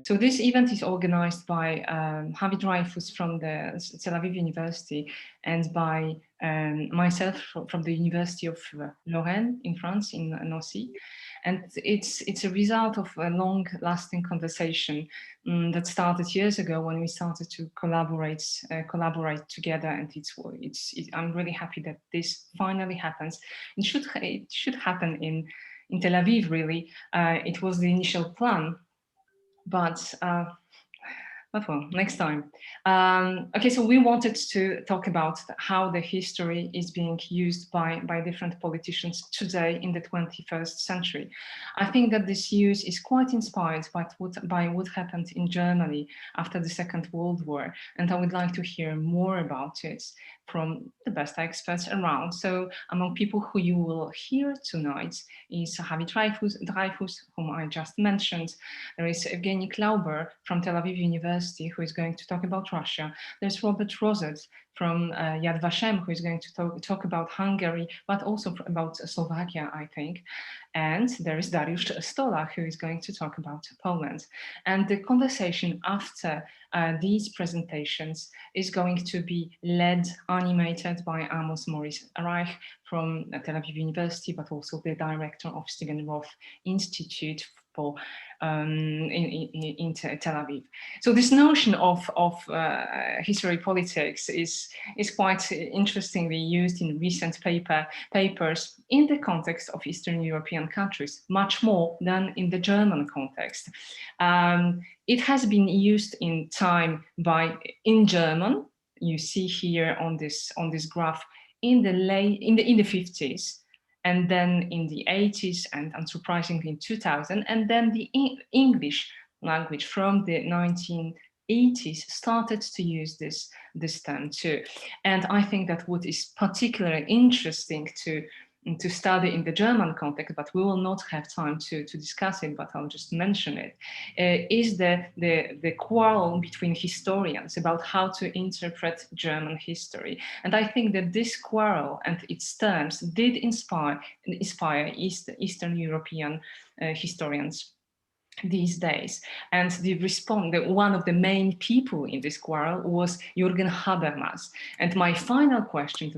So this event is organized by Javi Dreyfus from the Tel Aviv University and by myself from the University of Lorraine in France, in Nancy. And it's a result of a long-lasting conversation that started years ago when we started to collaborate together. And I'm really happy that this finally happens. It should happen in Tel Aviv, really. It was the initial plan. But well, next time. Okay, so we wanted to talk about how the history is being used by different politicians today in the 21st century. I think that this use is quite inspired by what happened in Germany after the Second World War, and I would like to hear more about it from the best experts around. So among people who you will hear tonight is Javi Dreyfus, whom I just mentioned. There is Evgeny Klauber from Tel Aviv University, who is going to talk about Russia. There's Robert Rosett from Yad Vashem, who is going to talk about Hungary, but also about Slovakia, I think. And there is Dariusz Stola, who is going to talk about Poland. And the conversation after these presentations is going to be led, animated by Amos Morris Reich from Tel Aviv University, but also the director of Stephen Roth Institute for in Tel Aviv. So this notion of history politics is quite interestingly used in recent papers in the context of Eastern European countries, much more than in the German context. It has been used in time in German. You see here on this graph in the 50s. And then in the 80s and unsurprisingly in 2000, and then the English language from the 1980s started to use this term too. And I think that what is particularly interesting to study in the German context, but we will not have time to discuss it, but I'll just mention it, is the quarrel between historians about how to interpret German history. And I think that this quarrel and its terms did inspire Eastern European historians these days. And one of the main people in this quarrel was Jürgen Habermas. And my final question,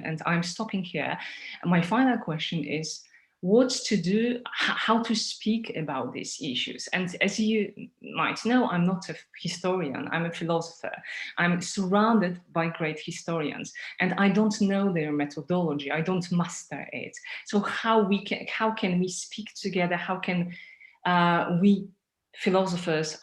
and I'm stopping here, my final question is, what to do, how to speak about these issues. And as you might know, I'm not a historian, I'm a philosopher. I'm surrounded by great historians, and I don't know their methodology, I don't master it. So how can we speak together? How can we philosophers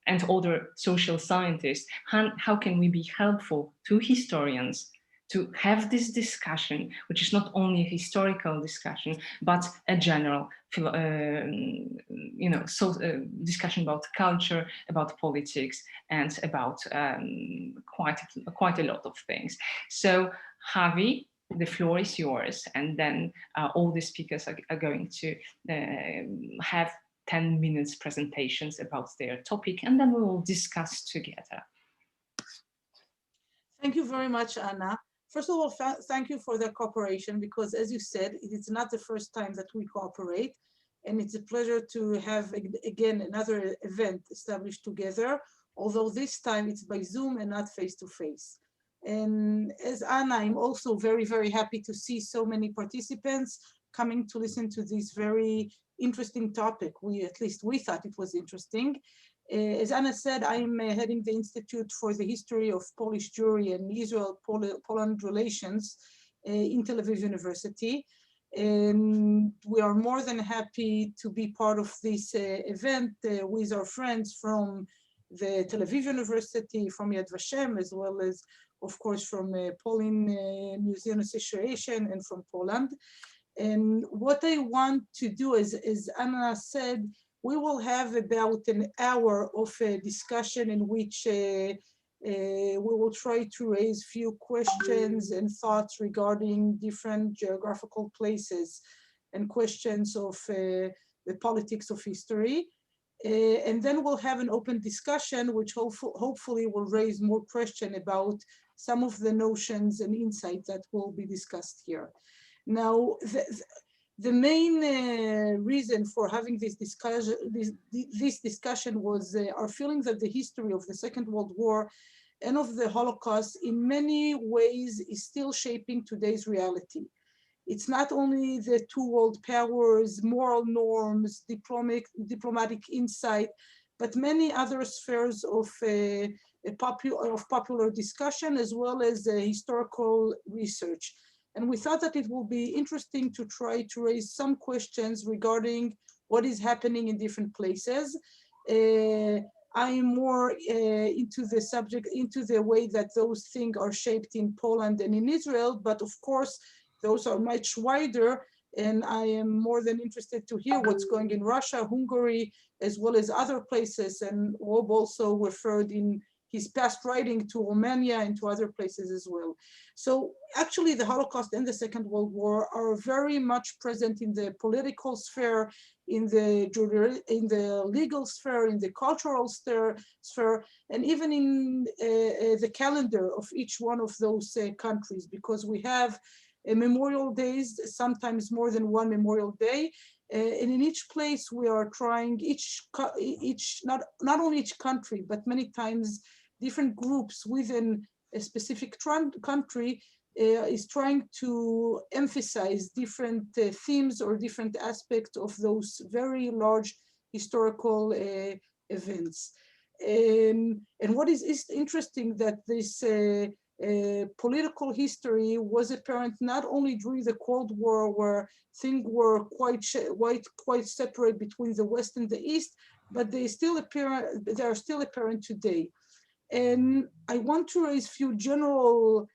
and other social scientists, how can we be helpful to historians to have this discussion, which is not only a historical discussion, but a general discussion about culture, about politics, and about quite a lot of things. So Javi, the floor is yours, and then all the speakers are going to have 10 minutes presentations about their topic, and then we will discuss together. Thank you very much, Anna. First of all, thank you for the cooperation, because as you said, it's not the first time that we cooperate, and it's a pleasure to have again another event established together, although this time it's by Zoom and not face-to-face. And as Anna, I'm also very, very happy to see so many participants coming to listen to this very interesting topic. At least we thought it was interesting. As Anna said, I'm heading the Institute for the History of Polish Jewry and Israel-Poland Relations in Tel Aviv University. And we are more than happy to be part of this event with our friends from the Tel Aviv University, from Yad Vashem, as well as, of course, from Poland Museum Association and from Poland. And what I want to do is, as Anna said, we will have about an hour of a discussion in which we will try to raise few questions and thoughts regarding different geographical places and questions of the politics of history. And then we'll have an open discussion, which hopefully will raise more questions about some of the notions and insights that will be discussed here. Now, The main reason for having this discussion was our feeling that the history of the Second World War and of the Holocaust in many ways is still shaping today's reality. It's not only the two world powers, moral norms, diplomatic insight, but many other spheres of popular discussion, as well as historical research. And we thought that it will be interesting to try to raise some questions regarding what is happening in different places. I am more into the subject, into the way that those things are shaped in Poland and in Israel, but of course, those are much wider, and I am more than interested to hear what's going in Russia, Hungary, as well as other places. And Rob also referred in his past writing to Romania and to other places as well. So actually the Holocaust and the Second World War are very much present in the political sphere, in the legal sphere, in the cultural sphere, and even in the calendar of each one of those countries, because we have memorial days, sometimes more than one memorial day. And in each place we are trying, not only each country, but many times different groups within a specific country is trying to emphasize different themes or different aspects of those very large historical events. And what is interesting that this political history was apparent not only during the Cold War, where things were quite separate between the West and the East, but they are still apparent today. And I want to raise a few general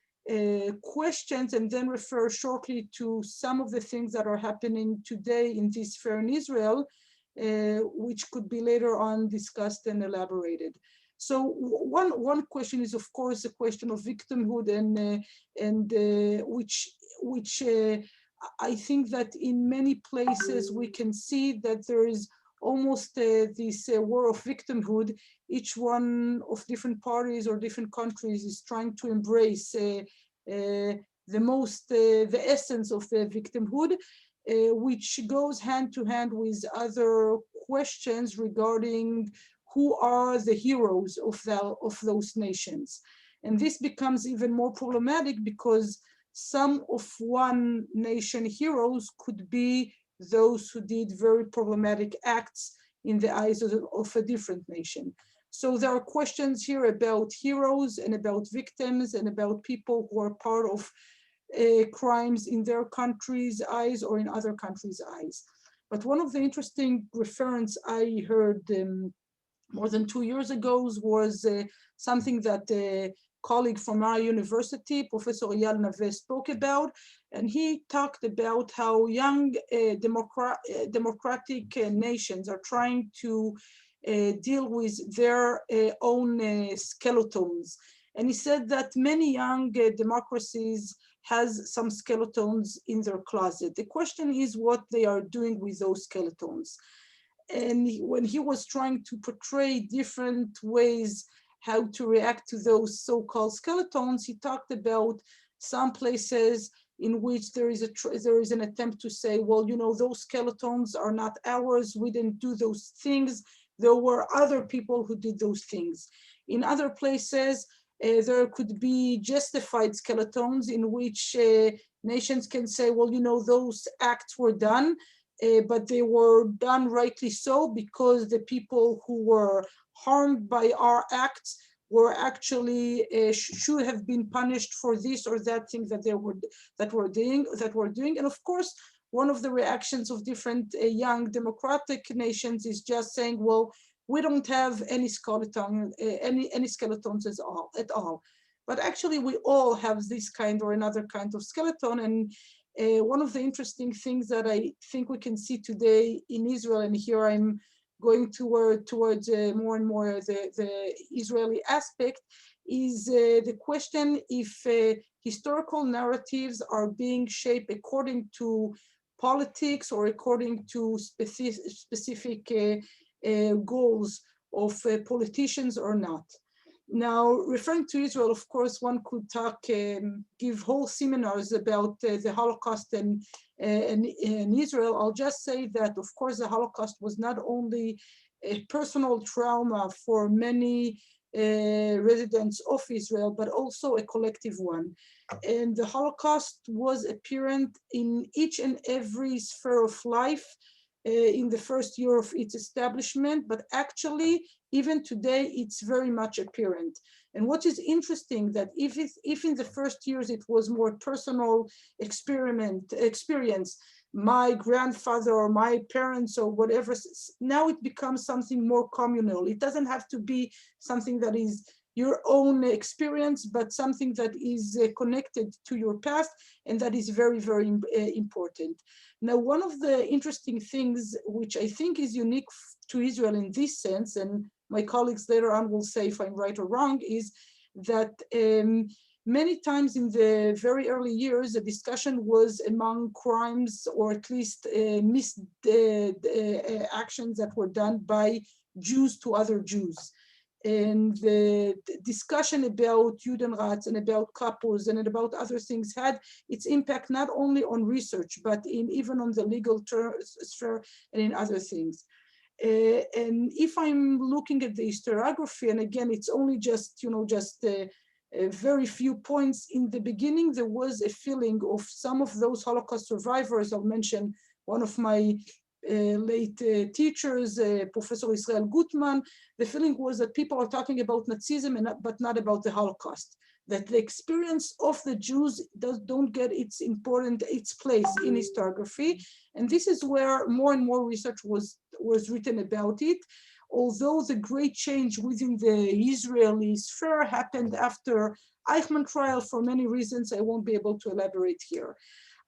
questions and then refer shortly to some of the things that are happening today in this fair in Israel, which could be later on discussed and elaborated. So one question is, of course, the question of victimhood, and which I think that in many places we can see that there is almost this war of victimhood. Each one of different parties or different countries is trying to embrace the essence of the victimhood, which goes hand to hand with other questions regarding who are the heroes of those nations. And this becomes even more problematic because some of one nation heroes could be those who did very problematic acts in the eyes of a different nation. So there are questions here about heroes and about victims and about people who are part of crimes in their country's eyes or in other countries' eyes. But one of the interesting reference I heard more than 2 years ago was something that a colleague from our university, Professor Eyal Nave, spoke about. And he talked about how young democratic nations are trying to deal with their own skeletons. And he said that many young democracies has some skeletons in their closet. The question is what they are doing with those skeletons. And when he was trying to portray different ways how to react to those so-called skeletons, he talked about some places in which there is an attempt to say, well, you know, those skeletons are not ours. We didn't do those things. There were other people who did those things. In other places, there could be justified skeletons in which nations can say, well, you know, those acts were done, but they were done rightly so because the people who were harmed by our acts were actually should have been punished for this or that thing that were doing. And of course, one of the reactions of different young democratic nations is just saying, well, we don't have any skeletons at all. But actually, we all have this kind or another kind of skeleton. And one of the interesting things that I think we can see today in Israel, and here I'm going towards more and more the Israeli aspect, is the question if historical narratives are being shaped according to politics or according to specific goals of politicians or not. Now, referring to Israel, of course, one could talk, give whole seminars about the Holocaust in Israel. I'll just say that, of course, the Holocaust was not only a personal trauma for many residents of Israel, but also a collective one. And the Holocaust was apparent in each and every sphere of life in the first year of its establishment, but actually, even today, it's very much apparent. And what is interesting that if in the first years it was more personal experience, my grandfather or my parents or whatever, now it becomes something more communal. It doesn't have to be something that is your own experience, but something that is connected to your past, and that is very, very important. Now, one of the interesting things, which I think is unique to Israel in this sense, and my colleagues later on will say if I'm right or wrong, is that many times in the very early years, the discussion was among crimes or at least actions that were done by Jews to other Jews. And the discussion about Judenrats and about couples and about other things had its impact not only on research, but even on the legal sphere and in other things. And if I'm looking at the historiography, and again, it's only just, a very few points. In the beginning, there was a feeling of some of those Holocaust survivors. I'll mention one of my late teachers, Professor Israel Gutman. The feeling was that people are talking about Nazism, but not about the Holocaust. That the experience of the Jews don't get its place in historiography. And this is where more and more research was written about it. Although the great change within the Israeli sphere happened after Eichmann trial for many reasons I won't be able to elaborate here.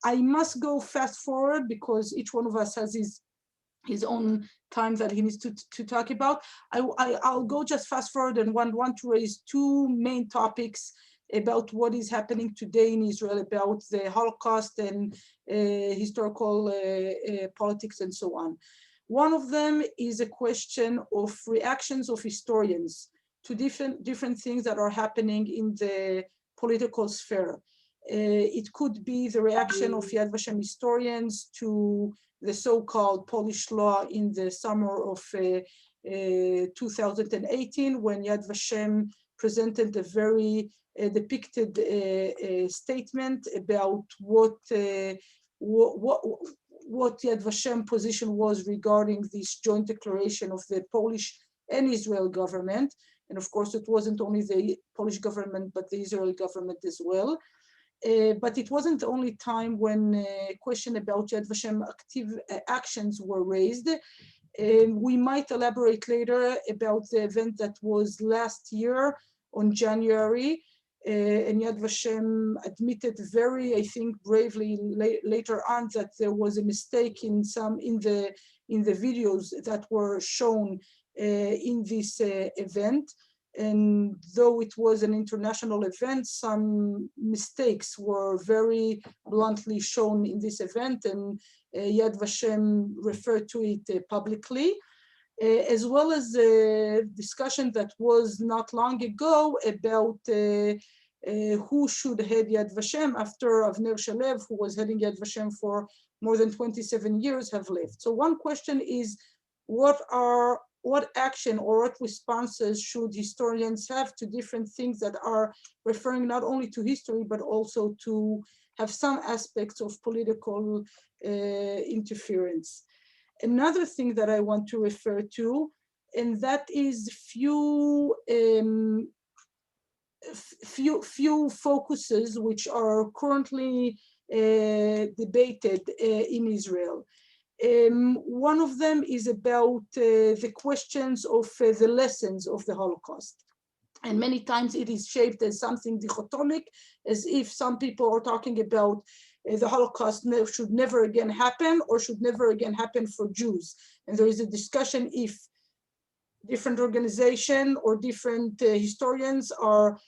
I must go fast forward because each one of us has his own time that he needs to talk about. I'll go just fast forward and want to raise two main topics about what is happening today in Israel about the Holocaust and historical politics and so on. One of them is a question of reactions of historians to different things that are happening in the political sphere. It could be the reaction of Yad Vashem historians to the so-called Polish law in the summer of 2018, when Yad Vashem presented a very depicted statement about what Yad Vashem position was regarding this joint declaration of the Polish and Israeli government. And of course, it wasn't only the Polish government, but the Israeli government as well. But it wasn't the only time when a question about Yad Vashem actions were raised. We might elaborate later about the event that was last year on January. And Yad Vashem admitted very, I think, bravely later on that there was a mistake in the videos that were shown in this event. And though it was an international event, some mistakes were very bluntly shown in this event, and Yad Vashem referred to it publicly, as well as a discussion that was not long ago about who should head Yad Vashem after Avner Shalev, who was heading Yad Vashem for more than 27 years, have left. So one question is, what action or what responses should historians have to different things that are referring not only to history, but also to have some aspects of political interference. Another thing that I want to refer to, and that is few focuses which are currently debated in Israel. One of them is about the questions of the lessons of the Holocaust. And many times it is shaped as something dichotomic, as if some people are talking about the Holocaust should never again happen or should never again happen for Jews. And there is a discussion if different organizations or different historians are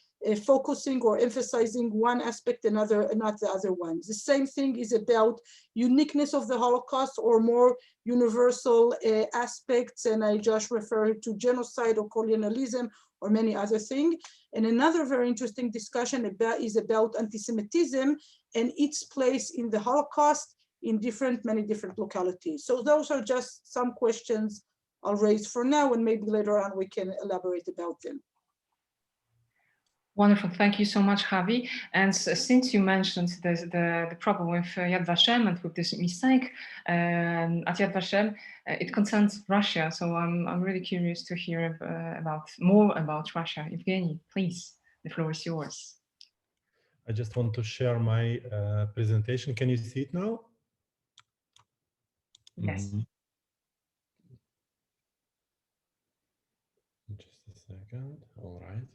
focusing or emphasizing one aspect and not the other one. The same thing is about uniqueness of the Holocaust or more universal aspects, and I just refer to genocide or colonialism or many other things. And another very interesting discussion is about anti-Semitism and its place in the Holocaust in many different localities. So those are just some questions I'll raise for now, and maybe later on we can elaborate about them. Wonderful, thank you so much, Javi. And since you mentioned the problem with Yad Vashem and with this mistake at Yad Vashem, it concerns Russia. So I'm really curious to hear more about Russia. Evgeny, please, the floor is yours. I just want to share my presentation. Can you see it now? Yes. Just a second. All right.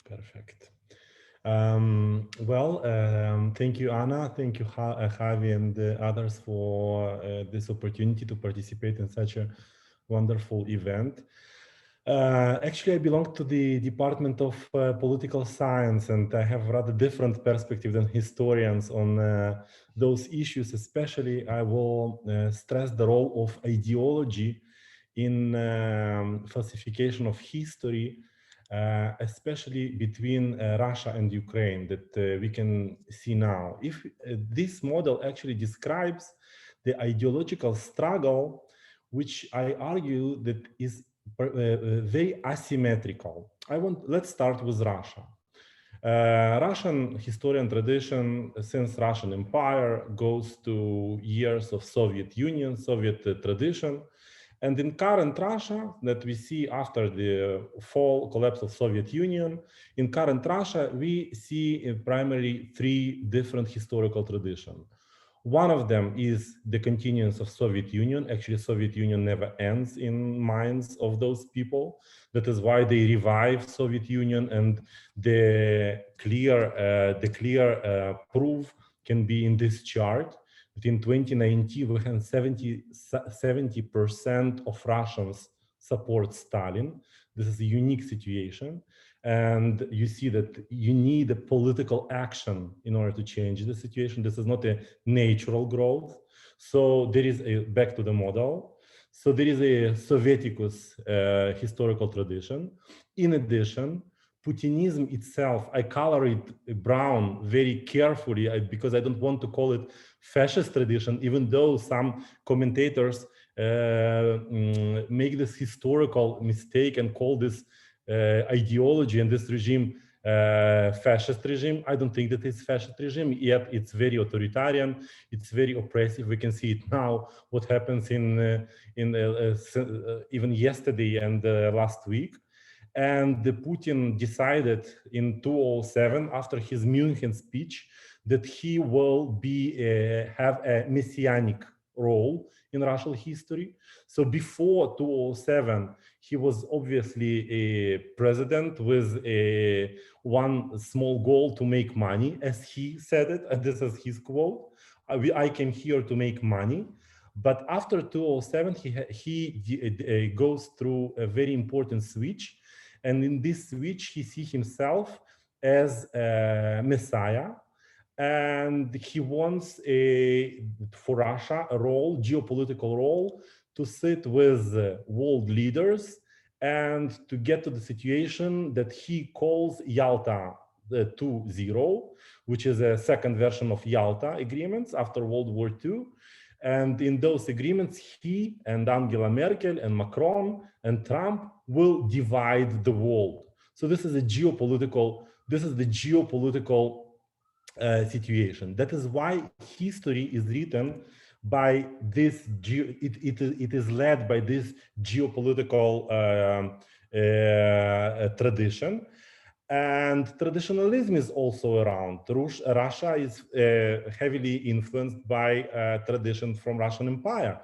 Perfect. Thank you, Anna. Thank you, Javi, and the others for this opportunity to participate in such a wonderful event. Actually, I belong to the Department of Political Science, and I have rather different perspective than historians on those issues. Especially, I will stress the role of ideology in falsification of history, especially between Russia and Ukraine, that we can see now. If this model actually describes the ideological struggle, which I argue that is very asymmetrical. Let's start with Russia. Russian historian tradition since Russian Empire goes to years of Soviet Union, Soviet tradition. And in current Russia that we see after the collapse of Soviet Union, in current Russia, we see primarily three different historical traditions. One of them is the continuance of Soviet Union. Actually, Soviet Union never ends in minds of those people. That is why they revive Soviet Union, and the clear proof can be in this chart. That in 2019, we had 70% of Russians support Stalin. This is a unique situation. And you see that you need a political action in order to change the situation. This is not a natural growth. So there is back to the model. So there is a Sovieticus historical tradition. In addition, Putinism itself, I color it brown very carefully because I don't want to call it fascist tradition, even though some commentators make this historical mistake and call this ideology and this regime fascist regime. I don't think that it's fascist regime, yet it's very authoritarian, it's very oppressive. We can see it now, what happens even yesterday and last week. And Putin decided in 2007, after his München speech, that he will have a messianic role in Russian history. So before 2007, he was obviously a president with one small goal to make money, as he said it, and this is his quote, I came here to make money. But after 2007, he goes through a very important switch. And in this switch, he sees himself as a messiah. And he wants for Russia a role, geopolitical role, to sit with world leaders and to get to the situation that he calls Yalta 2.0, which is a second version of Yalta agreements after World War II. And in those agreements, he and Angela Merkel and Macron and Trump will divide the world. So this is the geopolitical situation. That is why history is written by this, it is led by this geopolitical tradition. And traditionalism is also around. Russia is heavily influenced by tradition from Russian Empire.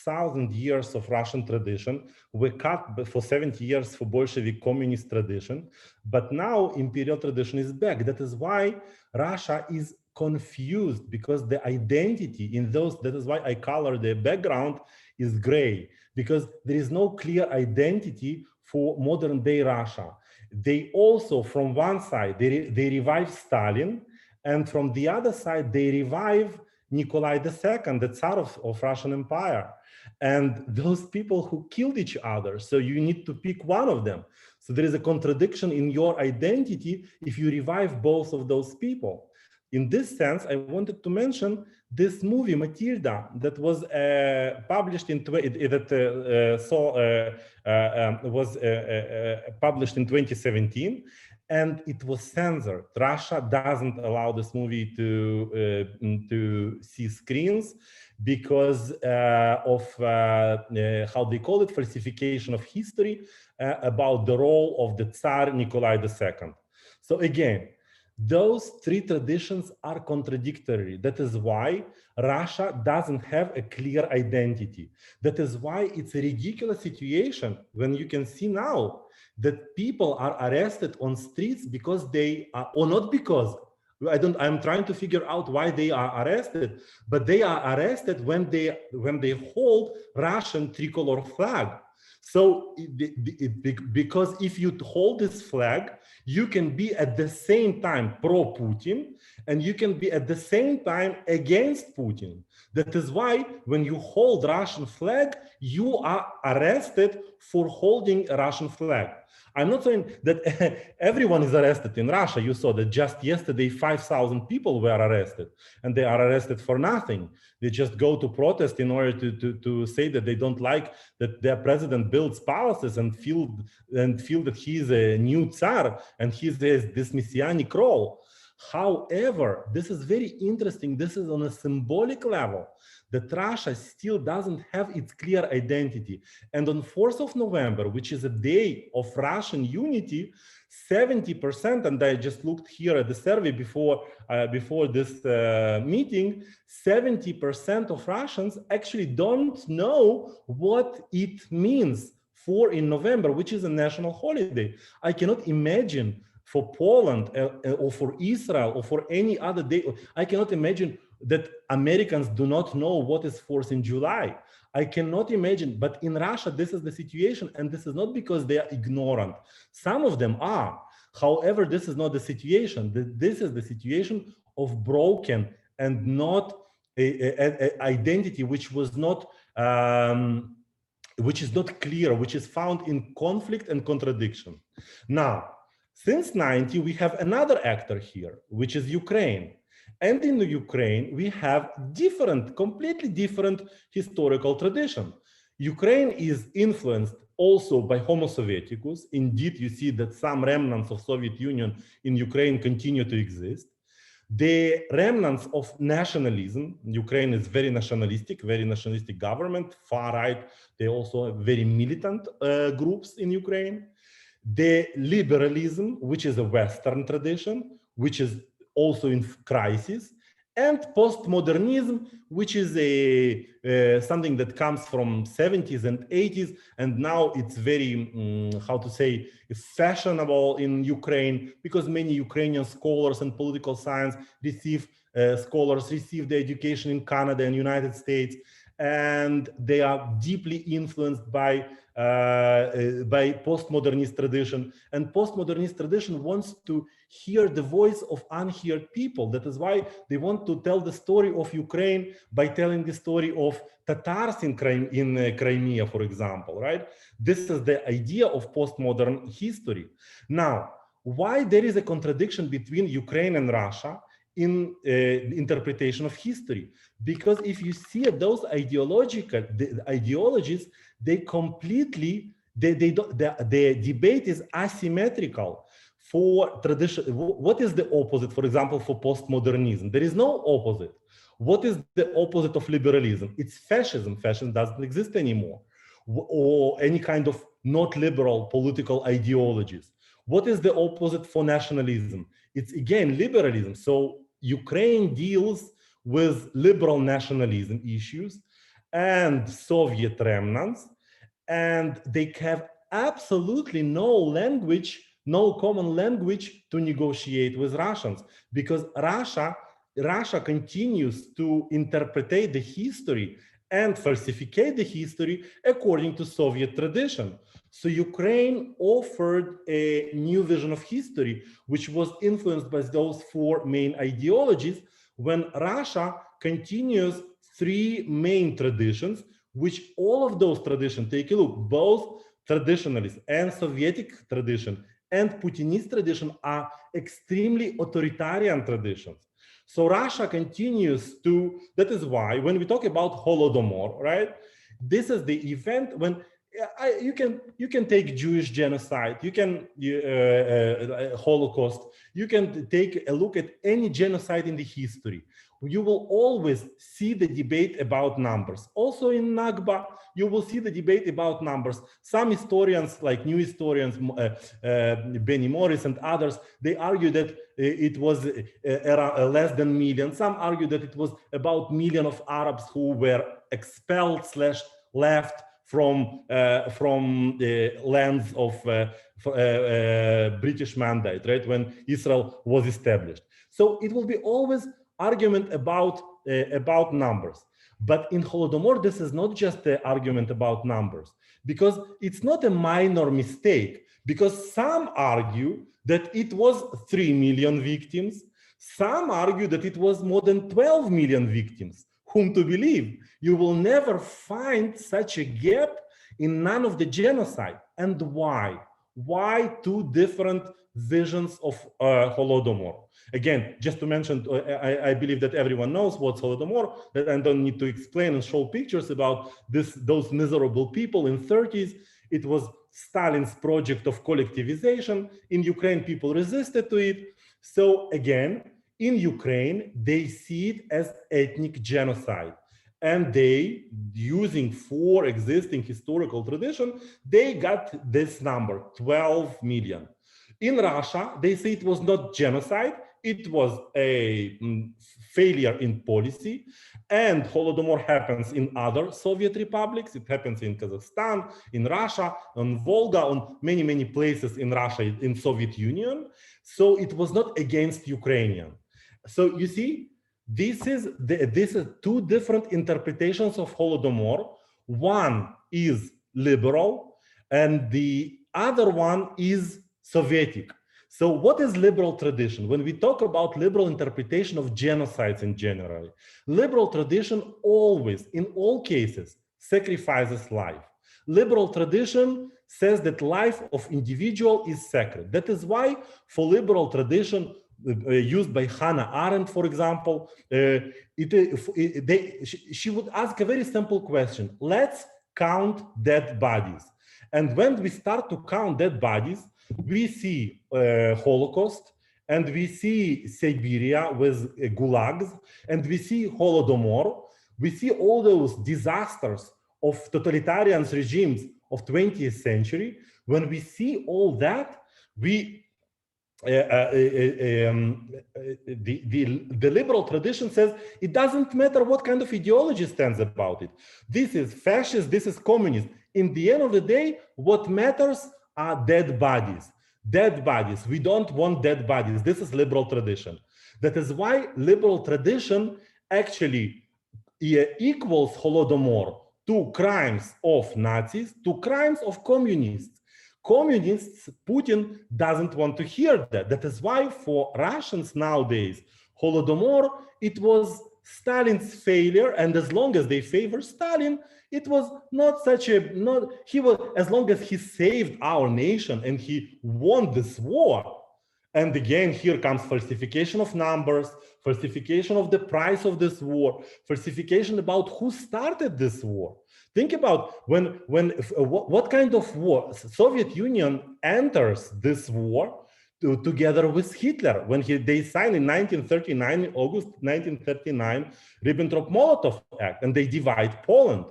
1,000 years of Russian tradition were cut for 70 years for Bolshevik communist tradition. But now imperial tradition is back. That is why Russia is confused, because the identity in those, that is why I color the background is gray, because there is no clear identity for modern day Russia. They also, from one side, they revive Stalin, and from the other side, they revive Nikolai II, the Tsar of Russian Empire. And those people who killed each other, so you need to pick one of them. So there is a contradiction in your identity if you revive both of those people. In this sense, I wanted to mention this movie Matilda that was published in published in 2017, and it was censored. Russia doesn't allow this movie to see screens because of how they call it, falsification of history about the role of the Tsar Nikolai II. So again, those three traditions are contradictory. That is why Russia doesn't have a clear identity. That is why it's a ridiculous situation when you can see now that people are arrested on streets because they are, or not because, I'm trying to figure out why they are arrested, but they are arrested when they hold Russian tricolor flag. So because if you hold this flag, you can be at the same time pro-Putin and you can be at the same time against Putin. That is why when you hold Russian flag, you are arrested for holding a Russian flag. I'm not saying that everyone is arrested in Russia. You saw that just yesterday, 5,000 people were arrested, and they are arrested for nothing. They just go to protest in order to say that they don't like that their president builds palaces and feel that he's a new Tsar and he's this messianic role. However, this is very interesting. This is on a symbolic level that Russia still doesn't have its clear identity. And on 4th of November, which is a day of Russian unity, 70%, and I just looked here at the survey before this meeting, 70% of Russians actually don't know what it means 4 in November, which is a national holiday. I cannot imagine for Poland or for Israel or for any other day, I cannot imagine that Americans do not know what is 4th in July. I cannot imagine, but in Russia, this is the situation, and this is not because they are ignorant. Some of them are. However, this is not the situation. This is the situation of broken and not a identity which was not, which is not clear, which is found in conflict and contradiction. Now, since 90, we have another actor here, which is Ukraine. And in the Ukraine, we have completely different historical tradition. Ukraine is influenced also by Homo Sovieticus. Indeed, you see that some remnants of Soviet Union in Ukraine continue to exist. The remnants of nationalism, Ukraine is very nationalistic government, far right, they also have very militant groups in Ukraine. The liberalism, which is a Western tradition, which is also in crisis, and postmodernism, which is something that comes from 70s and 80s, and now it's very, how to say, fashionable in Ukraine, because many Ukrainian scholars and political science scholars receive their education in Canada and United States, and they are deeply influenced by postmodernist tradition, and postmodernist tradition wants to hear the voice of unheard people. That is why they want to tell the story of Ukraine by telling the story of Tatars in Crimea, for example, right? This is the idea of postmodern history. Now, why there is a contradiction between Ukraine and Russia in interpretation of history? Because if you see those ideologies, they completely, the debate is asymmetrical. For tradition, what is the opposite, for example, for postmodernism? There is no opposite. What is the opposite of liberalism? It's fascism. Fascism doesn't exist anymore. Or any kind of not liberal political ideologies. What is the opposite for nationalism? It's again liberalism. So Ukraine deals with liberal nationalism issues and Soviet remnants, and they have absolutely no common language to negotiate with Russians, because Russia continues to interpret the history and falsificate the history according to Soviet tradition. So Ukraine offered a new vision of history, which was influenced by those 4 main ideologies, when Russia continues 3 main traditions, which all of those traditions, take a look, both traditionalist and Soviet tradition and Putinist tradition are extremely authoritarian traditions. So Russia continues to, that is why when we talk about Holodomor, right? This is the event when you can take Jewish genocide, you can Holocaust, you can take a look at any genocide in the history. You will always see the debate about numbers. Also in Nakba, you will see the debate about numbers. Some historians, like new historians, Benny Morris and others, they argue that it was less than a million. Some argue that it was about 1 million of Arabs who were expelled / left from the lands of British mandate, right, when Israel was established. So it will be always argument about numbers. But in Holodomor, this is not just an argument about numbers, because it's not a minor mistake, because some argue that it was 3 million victims, some argue that it was more than 12 million victims. Whom to believe? You will never find such a gap in none of the genocide. And why? Why two different visions of Holodomor? Again, just to mention, I believe that everyone knows what's Holodomor, that I don't need to explain and show pictures about those miserable people in 30s. It was Stalin's project of collectivization. In Ukraine, people resisted to it. So again, in Ukraine, they see it as ethnic genocide. And they, using 4 existing historical traditions, they got this number, 12 million. In Russia, they say it was not genocide, it was a failure in policy. And Holodomor happens in other Soviet republics. It happens in Kazakhstan, in Russia, on Volga, on many, many places in Russia, in Soviet Union. So it was not against Ukrainian. So you see, this is 2 different interpretations of Holodomor. One is liberal, and the other one is Sovietic. So what is liberal tradition? When we talk about liberal interpretation of genocides in general, liberal tradition always, in all cases, sacrifices life. Liberal tradition says that life of individual is sacred. That is why for liberal tradition, used by Hannah Arendt, for example, she would ask a very simple question. Let's count dead bodies. And when we start to count dead bodies, we see Holocaust, and we see Siberia with gulags, and we see Holodomor. We see all those disasters of totalitarian regimes of 20th century. When we see all that, we the liberal tradition says it doesn't matter what kind of ideology stands about it. This is fascist, this is communist. In the end of the day, what matters are dead bodies. Dead bodies. We don't want dead bodies. This is liberal tradition. That is why liberal tradition actually equals Holodomor to crimes of Nazis, to crimes of communists. Communists, Putin doesn't want to hear that. That is why for Russians nowadays, Holodomor, it was Stalin's failure, and as long as they favor Stalin, it was not such a, as long as he saved our nation and he won this war. And again, here comes falsification of numbers, falsification of the price of this war, falsification about who started this war. Think about what kind of war Soviet Union enters this war together with Hitler when they signed in 1939, August 1939, Ribbentrop-Molotov Act, and they divide Poland.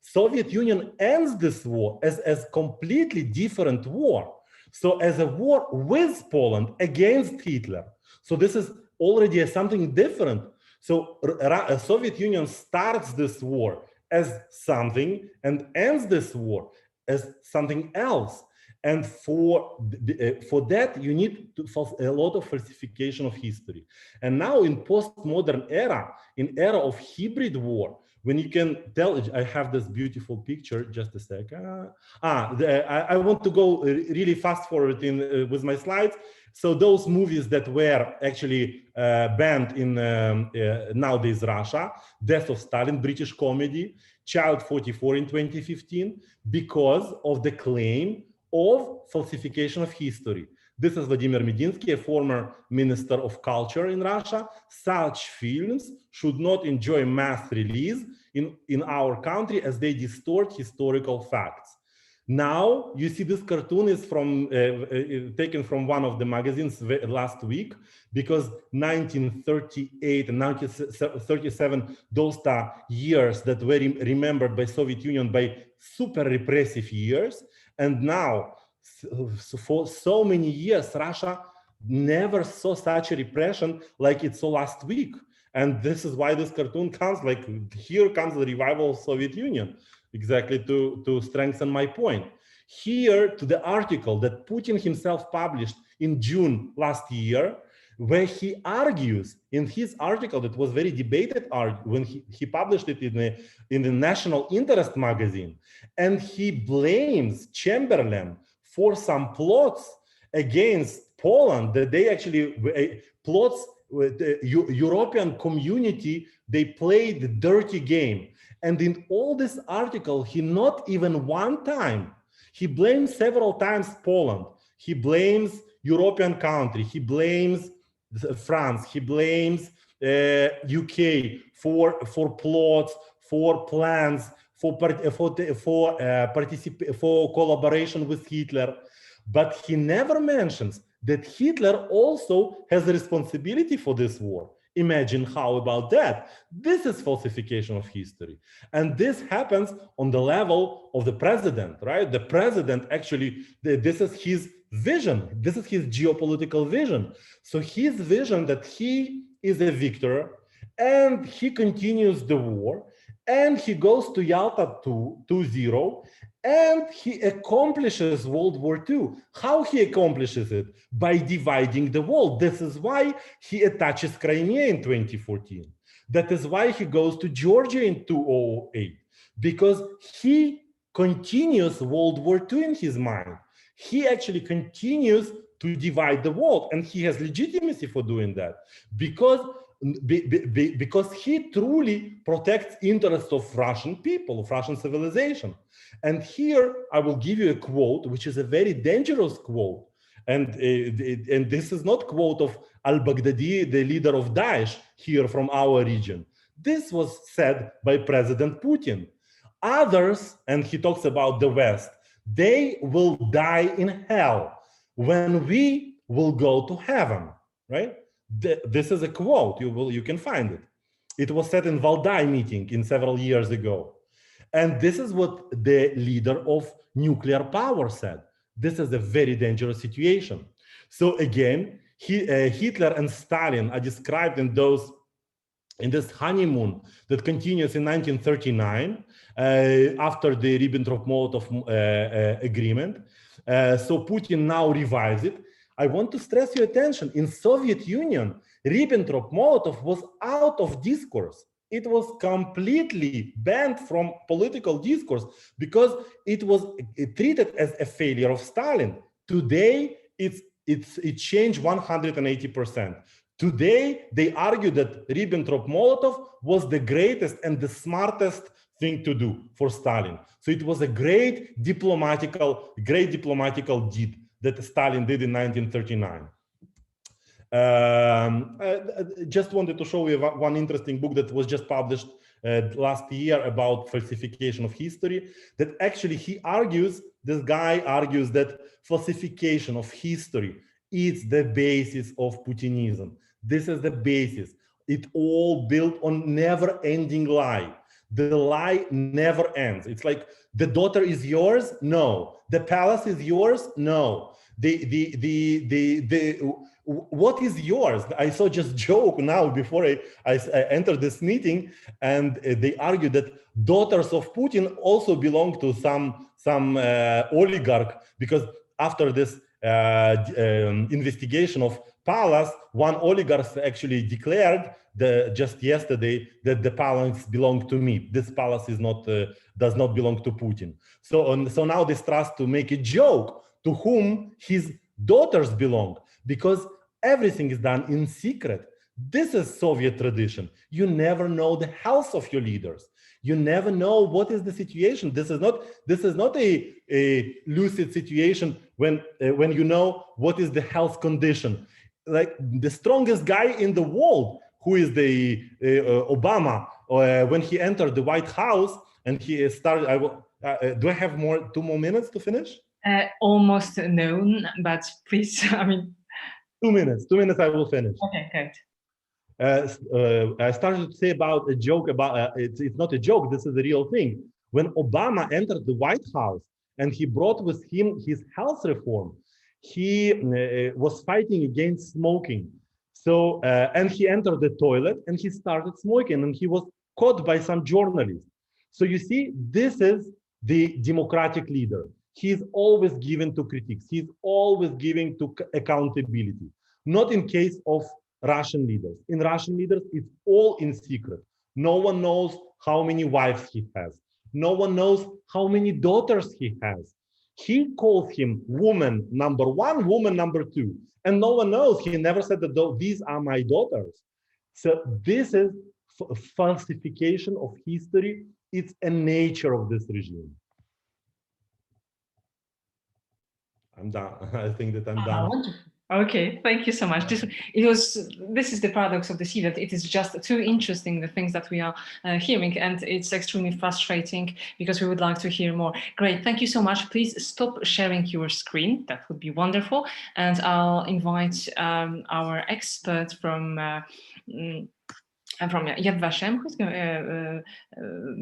Soviet Union ends this war as completely different war. So as a war with Poland against Hitler. So this is already something different. So Soviet Union starts this war as something and ends this war as something else. And for that, you need a lot of falsification of history. And now in postmodern era, in era of hybrid war, when you can tell, I have this beautiful picture, just a second. I want to go really fast forward with my slides. So those movies that were actually banned in nowadays Russia, Death of Stalin, British comedy, Child 44 in 2015, because of the claim of falsification of history. This is Vladimir Medinsky, a former minister of culture in Russia. Such films should not enjoy mass release in our country as they distort historical facts. Now you see this cartoon is from taken from one of the magazines last week, because 1938 and 1937, those are years that were remembered by Soviet Union by super repressive years. And now, for so many years, Russia never saw such a repression like it saw last week. And this is why this cartoon comes, like, here comes the revival of Soviet Union, exactly to strengthen my point. Here to the article that Putin himself published in June last year, where he argues in his article that was very debated when he published it in the National Interest magazine, and he blames Chamberlain for some plots against Poland, that they actually plots with the European community, they played the dirty game. And in all this article, he not even one time, he blames several times Poland, he blames European country, he blames France, he blames UK for plots, for plans, for collaboration with Hitler, but he never mentions that Hitler also has a responsibility for this war. Imagine how about that? This is falsification of history. And this happens on the level of the president, right? The president actually, this is his vision. This is his geopolitical vision. So his vision that he is a victor and he continues the war and he goes to Yalta 2-0 and he accomplishes World War II. How he accomplishes it? By dividing the world. This is why he attaches Crimea in 2014. That is why he goes to Georgia in 2008, because he continues World War II in his mind. He actually continues to divide the world, and he has legitimacy for doing that because he truly protects interests of Russian people, of Russian civilization. And here I will give you a quote, which is a very dangerous quote. And this is not quote of al-Baghdadi, the leader of Daesh here from our region. This was said by President Putin. Others, and he talks about the West, they will die in hell when we will go to heaven, right? This is a quote, you can find it. It was said in Valdai meeting in several years ago. And this is what the leader of nuclear power said. This is a very dangerous situation. So again, Hitler and Stalin are described in this honeymoon that continues in 1939 after the Ribbentrop-Molotov agreement. So Putin now revives it. I want to stress your attention. In Soviet Union, Ribbentrop-Molotov was out of discourse. It was completely banned from political discourse because it was treated as a failure of Stalin. Today, it changed 180%. Today, they argue that Ribbentrop-Molotov was the greatest and the smartest thing to do for Stalin. So it was a great diplomatical deed that Stalin did in 1939. Just wanted to show you one interesting book that was just published last year about falsification of history, that actually this guy argues that falsification of history is the basis of Putinism. This is the basis. It all built on never-ending lie. The lie never ends. It's like, the daughter is yours? No. The palace is yours? No. What is yours? I saw just joke now before I entered this meeting, and they argue that daughters of Putin also belong to some oligarch, because after this investigation of palace, one oligarch actually declared just yesterday that the palace belonged to me. This palace is not does not belong to Putin. So now they start to make a joke to whom his daughters belong, because everything is done in secret. This is Soviet tradition. You never know the health of your leaders. You never know what is the situation. This is not a lucid situation when you know what is the health condition. Like the strongest guy in the world, who is the Obama, when he entered the White House and he started. Do I have 2 more minutes to finish? Almost known, but please, I mean. 2 minutes. 2 minutes. I will finish. Okay, good. I started to say about a joke about it's not a joke. This is a real thing. When Obama entered the White House and he brought with him his health reform, he was fighting against smoking. So and he entered the toilet and he started smoking, and he was caught by some journalists. So you see, this is the democratic leader. He is always given to critiques. He's always giving to accountability. Not in case of Russian leaders. In Russian leaders, it's all in secret. No one knows how many wives he has. No one knows how many daughters he has. He calls him woman number 1, woman number 2. And no one knows. He never said that these are my daughters. So this is falsification of history. It's a nature of this regime. I'm done. I think that I'm done. Wonderful. Okay, thank you so much. This is the paradox of the sea, that it is just too interesting, the things that we are hearing, and it's extremely frustrating because we would like to hear more. Great, thank you so much. Please stop sharing your screen. That would be wonderful. And I'll invite our expert from Yad Vashem,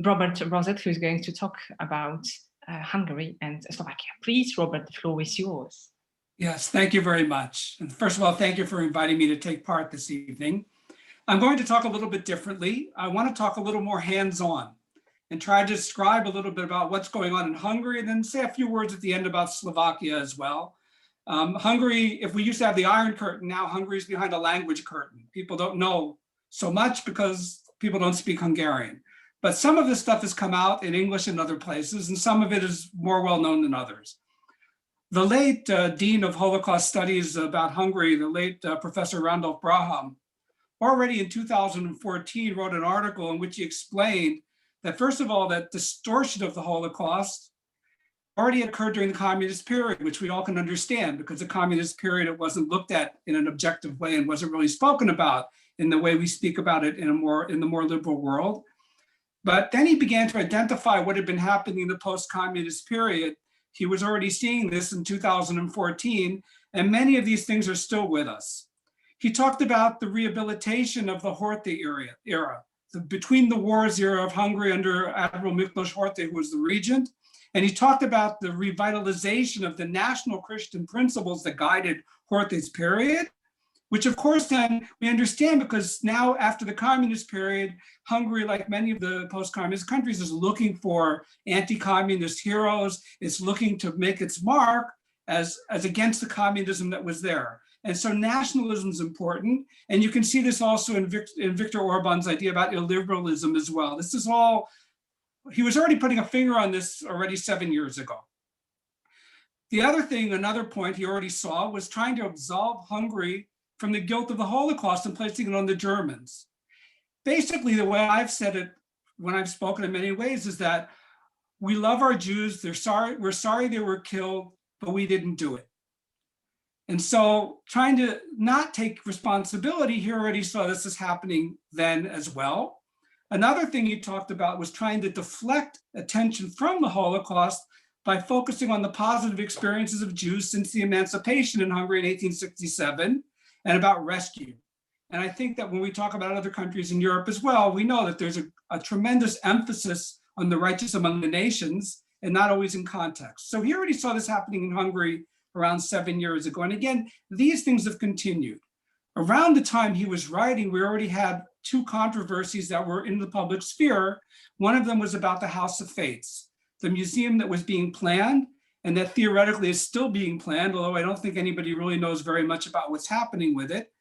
Robert Rosett, who's going to talk about Hungary and Slovakia. Please, Robert, the floor is yours. Yes, thank you very much. And first of all, thank you for inviting me to take part this evening. I'm going to talk a little bit differently. I want to talk a little more hands-on and try to describe a little bit about what's going on in Hungary, and then say a few words at the end about Slovakia as well. Hungary, if we used to have the Iron Curtain, now Hungary is behind a language curtain. People don't know so much because people don't speak Hungarian. But some of this stuff has come out in English in other places, and some of it is more well-known than others. The late Dean of Holocaust Studies about Hungary, the late Professor Randolph Braham, already in 2014 wrote an article in which he explained that, first of all, that distortion of the Holocaust already occurred during the communist period, which we all can understand, because the communist period, it wasn't looked at in an objective way and wasn't really spoken about in the way we speak about it in the more liberal world. But then he began to identify what had been happening in the post-communist period. He was already seeing this in 2014, and many of these things are still with us. He talked about the rehabilitation of the Horthy era, between the wars era of Hungary under Admiral Miklos Horthy, who was the regent, and he talked about the revitalization of the national Christian principles that guided Horthy's period, which of course then we understand, because now after the communist period, Hungary, like many of the post-communist countries, is looking for anti-communist heroes. It's looking to make its mark as against the communism that was there. And so nationalism is important. And you can see this also in Viktor Orban's idea about illiberalism as well. This is all, he was already putting a finger on this already 7 years ago. The other thing, another point he already saw, was trying to absolve Hungary from the guilt of the Holocaust and placing it on the Germans. Basically, the way I've said it when I've spoken in many ways is that we love our Jews, we're sorry they were killed, but we didn't do it. And so trying to not take responsibility, he already saw this is happening then as well. Another thing he talked about was trying to deflect attention from the Holocaust by focusing on the positive experiences of Jews since the emancipation in Hungary in 1867, and about rescue. And I think that when we talk about other countries in Europe as well, we know that there's a tremendous emphasis on the righteous among the nations and not always in context. So he already saw this happening in Hungary around 7 years ago. And again, these things have continued. Around the time he was writing, we already had 2 controversies that were in the public sphere. One of them was about the House of Fates, the museum that was being planned. and that theoretically is still being planned, although I don't think anybody really knows very much about what's happening with it.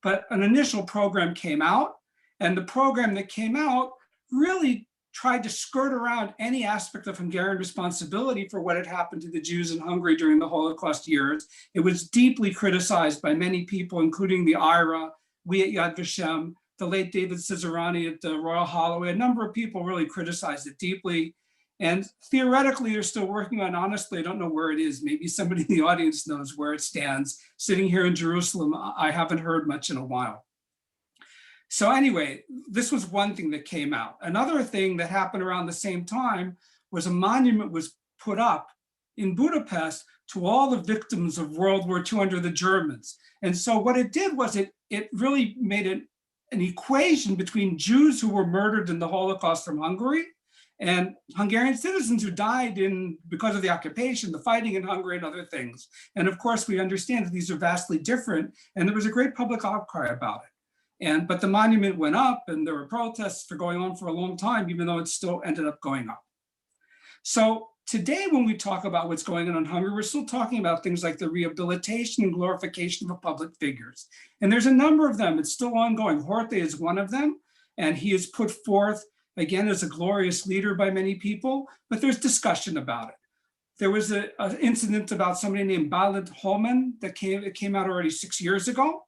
But an initial program came out, and the program that came out really tried to skirt around any aspect of Hungarian responsibility for what had happened to the Jews in Hungary during the Holocaust years. It was deeply criticized by many people, including the IRA, we at Yad Vashem, the late David Cesarani at the Royal Holloway. A number of people really criticized it deeply. And theoretically, they're still working on, honestly, I don't know where it is. Maybe somebody in the audience knows where it stands. Sitting here in Jerusalem, I haven't heard much in a while. So anyway, this was one thing that came out. Another thing that happened around the same time was a monument was put up in Budapest to all the victims of World War II under the Germans. And so what it did was it really made an equation between Jews who were murdered in the Holocaust from Hungary and Hungarian citizens who died because of the occupation, the fighting in Hungary and other things. And of course, we understand that these are vastly different, and there was a great public outcry about it. But the monument went up, and there were protests for going on for a long time, even though it still ended up going up. So today, when we talk about what's going on in Hungary, we're still talking about things like the rehabilitation and glorification of public figures. And there's a number of them. It's still ongoing. Horthy is one of them, and he is put forth, again, as a glorious leader by many people, but there's discussion about it. There was an incident about somebody named Balint Holman that came out already 6 years ago,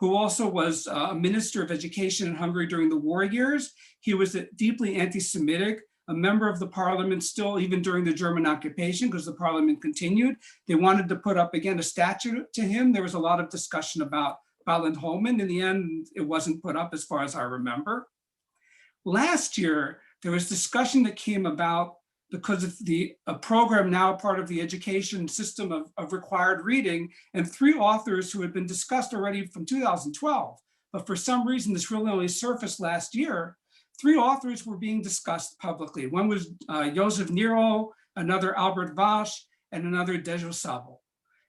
who also was a minister of education in Hungary during the war years. He was deeply anti-Semitic, a member of the parliament still even during the German occupation, because the parliament continued. They wanted to put up, again, a statue to him. There was a lot of discussion about Balint Holman. In the end, it wasn't put up as far as I remember. Last year, there was discussion that came about because of a program now part of the education system of required reading, and 3 authors who had been discussed already from 2012, but for some reason this really only surfaced last year. 3 authors were being discussed publicly. One was Joseph Nero, another Albert Vasch, and another Dejo Sabo.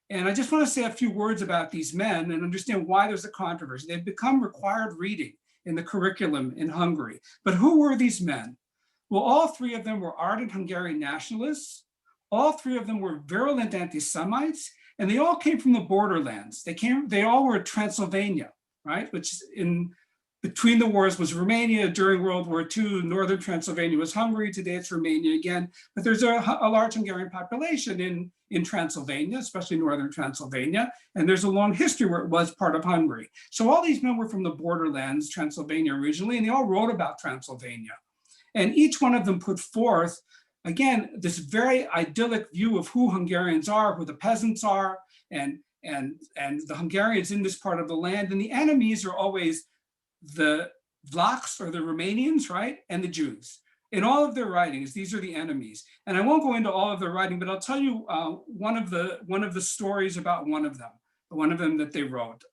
And I just want to say a few words about these men and understand why there's a controversy. They've become required reading in the curriculum in Hungary. But who were these men? Well, all 3 of them were ardent Hungarian nationalists. All 3 of them were virulent anti-Semites, and they all came from the borderlands. They all were Transylvania, right? Which between the wars was Romania. During World War II, northern Transylvania was Hungary. Today it's Romania again. But there's a large Hungarian population in Transylvania, especially northern Transylvania. And there's a long history where it was part of Hungary. So all these men were from the borderlands, Transylvania originally, and they all wrote about Transylvania. And each one of them put forth, again, this very idyllic view of who Hungarians are, who the peasants are, and the Hungarians in this part of the land. And the enemies are always the Vlachs, or the Romanians, right? And the Jews. In all of their writings, these are the enemies. And I won't go into all of their writing, but I'll tell you one of the stories about one of them that they wrote.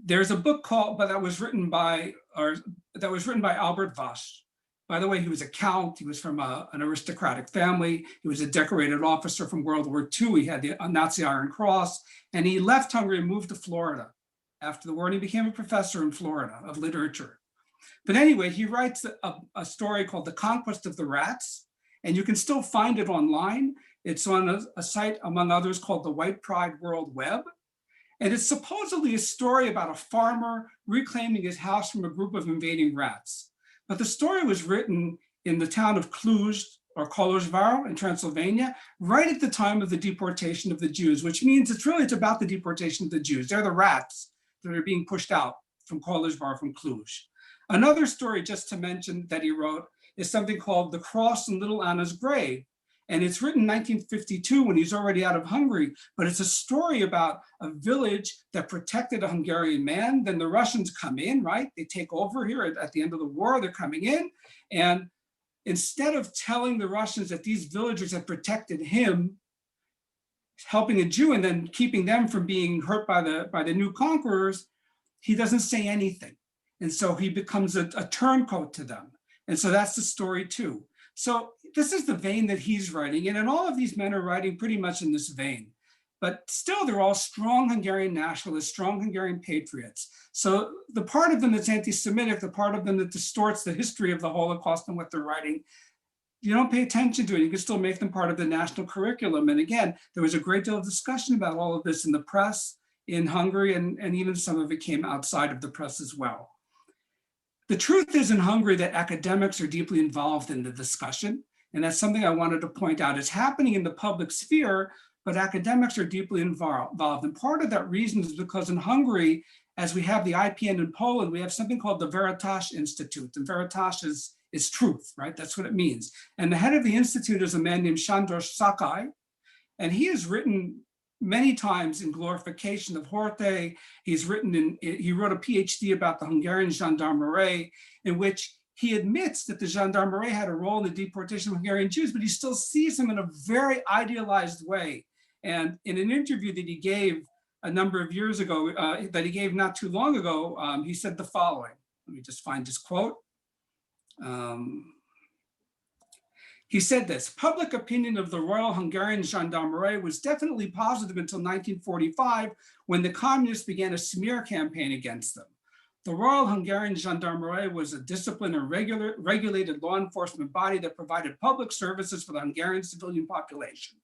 There's a book that was written by Albert Vasch. By the way, he was a count. He was from an aristocratic family. He was a decorated officer from World War II. He had the Nazi Iron Cross, and he left Hungary and moved to Florida after the war, and he became a professor in Florida of literature. But anyway, he writes a story called The Conquest of the Rats, and you can still find it online. It's on a site, among others, called the White Pride World Web. And it's supposedly a story about a farmer reclaiming his house from a group of invading rats. But the story was written in the town of Cluj, or Kolozsvár in Transylvania, right at the time of the deportation of the Jews, which means it's about the deportation of the Jews. They're the rats that are being pushed out from Kolozsvár, from Cluj. Another story, just to mention, that he wrote is something called The Cross in Little Anna's Grave. And it's written in 1952 when he's already out of Hungary, but it's a story about a village that protected a Hungarian man. Then the Russians come in, right? They take over here at the end of the war, they're coming in. And instead of telling the Russians that these villagers had protected him, helping a Jew and then keeping them from being hurt by the new conquerors, he doesn't say anything. And so he becomes a turncoat to them. And so that's the story too. So this is the vein that he's writing in, and all of these men are writing pretty much in this vein. But still, they're all strong Hungarian nationalists, strong Hungarian patriots. So the part of them that's anti-Semitic, the part of them that distorts the history of the Holocaust and what they're writing, you don't pay attention to it. You can still make them part of the national curriculum. And again, there was a great deal of discussion about all of this in the press in Hungary, and even some of it came outside of the press as well. The truth is in Hungary that academics are deeply involved in the discussion. And that's something I wanted to point out. It's happening in the public sphere, but academics are deeply involved. And part of that reason is because in Hungary, as we have the IPN in Poland, we have something called the Veritas Institute. And Veritas is truth, right? That's what it means. And the head of the institute is a man named Sándor Szakai. And he has written many times in glorification of Horthy. He wrote a PhD about the Hungarian gendarmerie, in which he admits that the gendarmerie had a role in the deportation of Hungarian Jews, but he still sees them in a very idealized way. And in an interview that he gave a number of years ago, that he gave not too long ago, he said the following. Let me just find his quote. He said this: public opinion of the Royal Hungarian Gendarmerie was definitely positive until 1945, when the communists began a smear campaign against them. The Royal Hungarian Gendarmerie was a disciplined and regulated law enforcement body that provided public services for the Hungarian civilian population.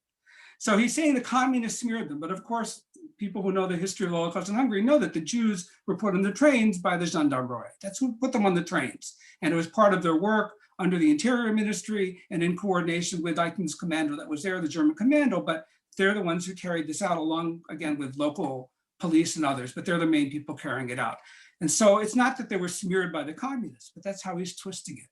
So he's saying the communists smeared them, but of course, people who know the history of the Holocaust in Hungary know that the Jews were put on the trains by the Gendarmerie. That's who put them on the trains. And it was part of their work under the Interior Ministry and in coordination with Eichmann's commando that was there, the German commando, but they're the ones who carried this out along, again, with local police and others, but they're the main people carrying it out. And so it's not that they were smeared by the communists, but that's how he's twisting it.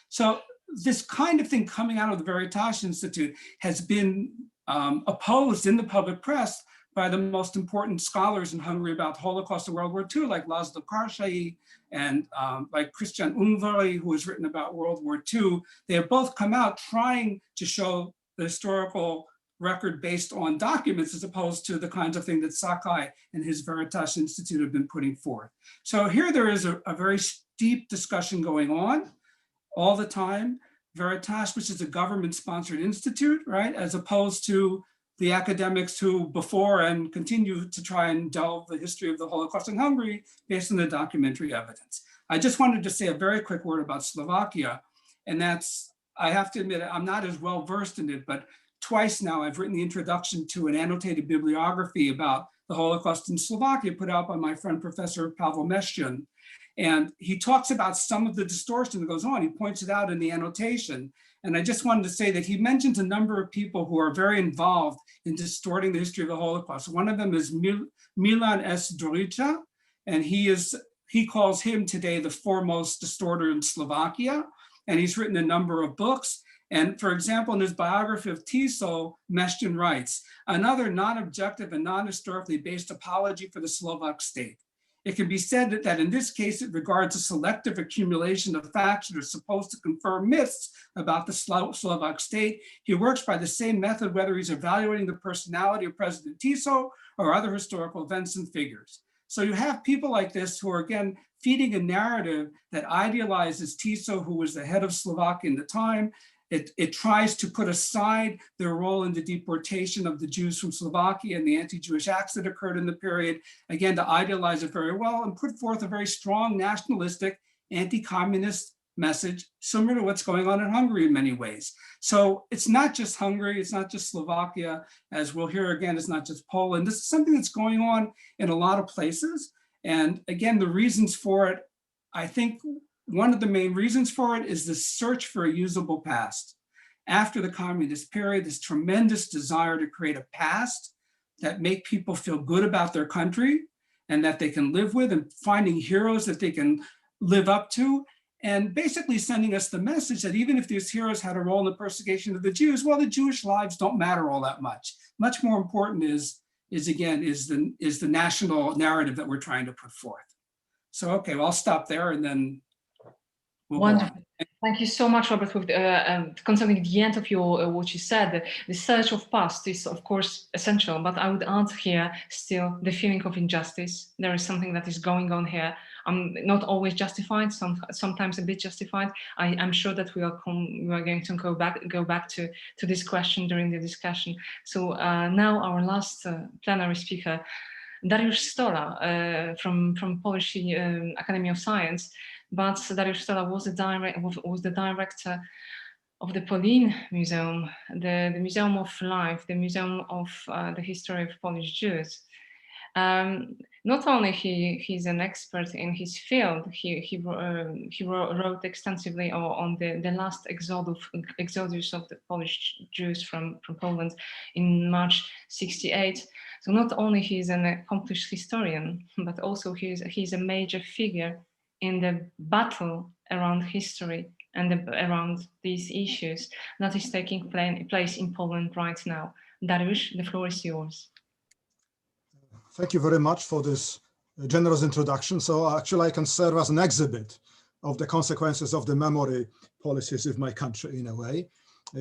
So this kind of thing coming out of the Veritas Institute has been opposed in the public press by the most important scholars in Hungary about the Holocaust and World War II, like Laszlo Karsai and like Christian Ungvari, who has written about World War II. They have both come out trying to show the historical record based on documents as opposed to the kinds of thing that Szakai and his Veritas Institute have been putting forth. So here there is a very steep discussion going on all the time. Veritas, which is a government-sponsored institute, right, as opposed to the academics who before and continue to try and delve the history of the Holocaust in Hungary based on the documentary evidence. I just wanted to say a very quick word about Slovakia, and that's, I have to admit, I'm not as well versed in it, but twice now I've written the introduction to an annotated bibliography about the Holocaust in Slovakia put out by my friend, Professor Pavel Meshchin. And he talks about some of the distortion that goes on. He points it out in the annotation. And I just wanted to say that he mentions a number of people who are very involved in distorting the history of the Holocaust. One of them is Milan S. Dorica, and he calls him today the foremost distorter in Slovakia. And he's written a number of books. And for example, in his biography of Tiso, Meshchin writes, another non-objective and non-historically based apology for the Slovak state. It can be said that in this case, it regards a selective accumulation of facts that are supposed to confirm myths about the Slovak state. He works by the same method, whether he's evaluating the personality of President Tiso or other historical events and figures. So you have people like this who are, again, feeding a narrative that idealizes Tiso, who was the head of Slovakia in the time. It tries to put aside their role in the deportation of the Jews from Slovakia and the anti-Jewish acts that occurred in the period, again, to idealize it very well and put forth a very strong nationalistic, anti-communist message, similar to what's going on in Hungary in many ways. So it's not just Hungary, it's not just Slovakia, as we'll hear again, it's not just Poland. This is something that's going on in a lot of places. And again, the reasons for it, I think, one of the main reasons for it is the search for a usable past. After the communist period, this tremendous desire to create a past that make people feel good about their country and that they can live with, and finding heroes that they can live up to, and basically sending us the message that even if these heroes had a role in the persecution of the Jews, well, the Jewish lives don't matter all that much. Much more important is the national narrative that we're trying to put forth. So, okay, well, I'll stop there and then wonderful. Thank you so much, Robert, concerning the end of your what you said. The search of past is, of course, essential, but I would add here still the feeling of injustice. There is something that is going on here. Not always justified, sometimes a bit justified. I'm sure that we are going to go back to this question during the discussion. So now our last plenary speaker, Dariusz Stola from Polish Academy of Science. But Dariusz Stola was the director the Pauline Museum, the Museum of Life, the Museum of the History of Polish Jews. Not only he's an expert in his field, he wrote extensively on the last exodus of the Polish Jews from Poland in March '68. So not only he's an accomplished historian, but also he's a major figure in the battle around history and around these issues that is taking place in Poland right now. Dariusz, the floor is yours. Thank you very much for this generous introduction. So actually I can serve as an exhibit of the consequences of the memory policies of my country in a way,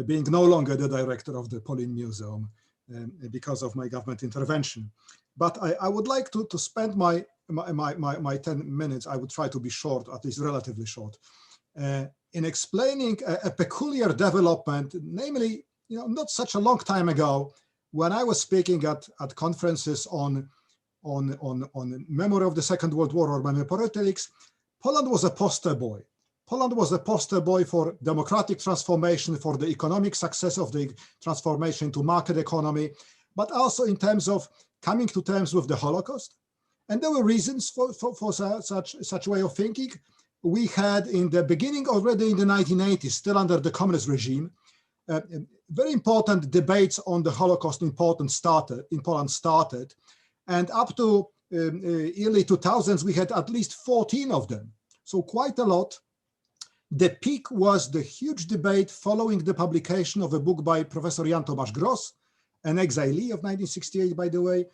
being no longer the director of the Pauline Museum because of my government intervention. But I would like to spend my 10 minutes, I would try to be short, at least relatively short, in explaining a peculiar development, namely, not such a long time ago, when I was speaking at conferences on memory of the Second World War or memory politics, Poland was a poster boy. Poland was a poster boy for democratic transformation, for the economic success of the transformation to market economy, but also in terms of coming to terms with the Holocaust. And there were reasons for such way of thinking. We had in the beginning, already in the 1980s, still under the communist regime, very important debates on the Holocaust in Poland started. And up to early 2000s, we had at least 14 of them. So quite a lot. The peak was the huge debate following the publication of a book by Professor Jan Tomasz Gross, an exilee of 1968, by the way,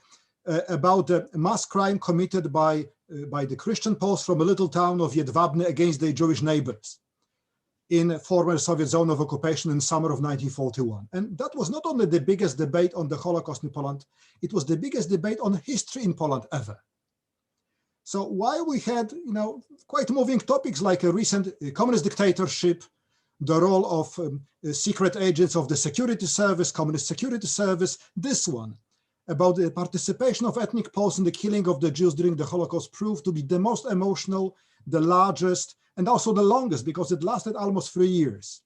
about the mass crime committed by the Christian Poles from a little town of Jedwabne against their Jewish neighbors in former Soviet zone of occupation in summer of 1941. And that was not only the biggest debate on the Holocaust in Poland, it was the biggest debate on history in Poland ever. So while we had, quite moving topics like a recent communist dictatorship, the role of secret agents of the security service, communist security service, this one about the participation of ethnic Poles in the killing of the Jews during the Holocaust proved to be the most emotional, the largest, and also the longest, because it lasted almost 3 years.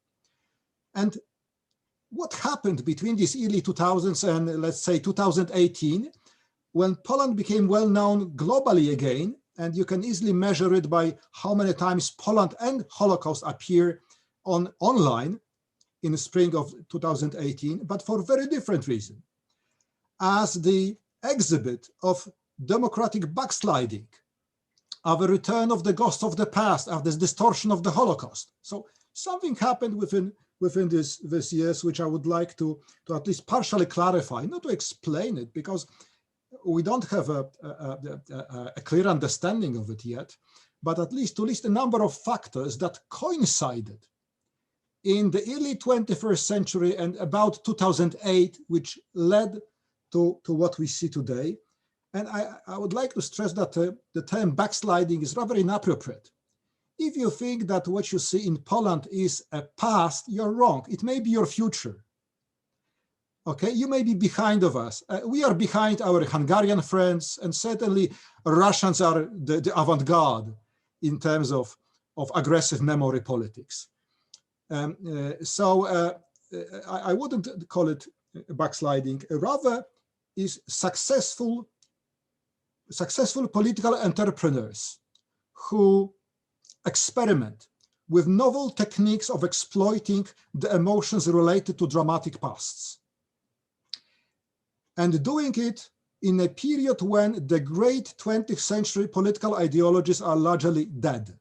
And what happened between these early 2000s and let's say 2018, when Poland became well known globally again, and you can easily measure it by how many times Poland and Holocaust appear online in the spring of 2018, but for very different reason, as the exhibit of democratic backsliding, of a return of the ghosts of the past, of this distortion of the Holocaust. So something happened within this years, which I would like to at least partially clarify, not to explain it, because we don't have a clear understanding of it yet, but at least to list a number of factors that coincided in the early 21st century and about 2008, which led to what we see today. And I would like to stress that the term backsliding is rather inappropriate. If you think that what you see in Poland is a past, you're wrong. It may be your future. Okay, you may be behind of us. We are behind our Hungarian friends, and certainly Russians are the avant-garde in terms of aggressive memory politics. I wouldn't call it backsliding. Rather, is successful political entrepreneurs who experiment with novel techniques of exploiting the emotions related to dramatic pasts, and doing it in a period when the great 20th century political ideologies are largely dead.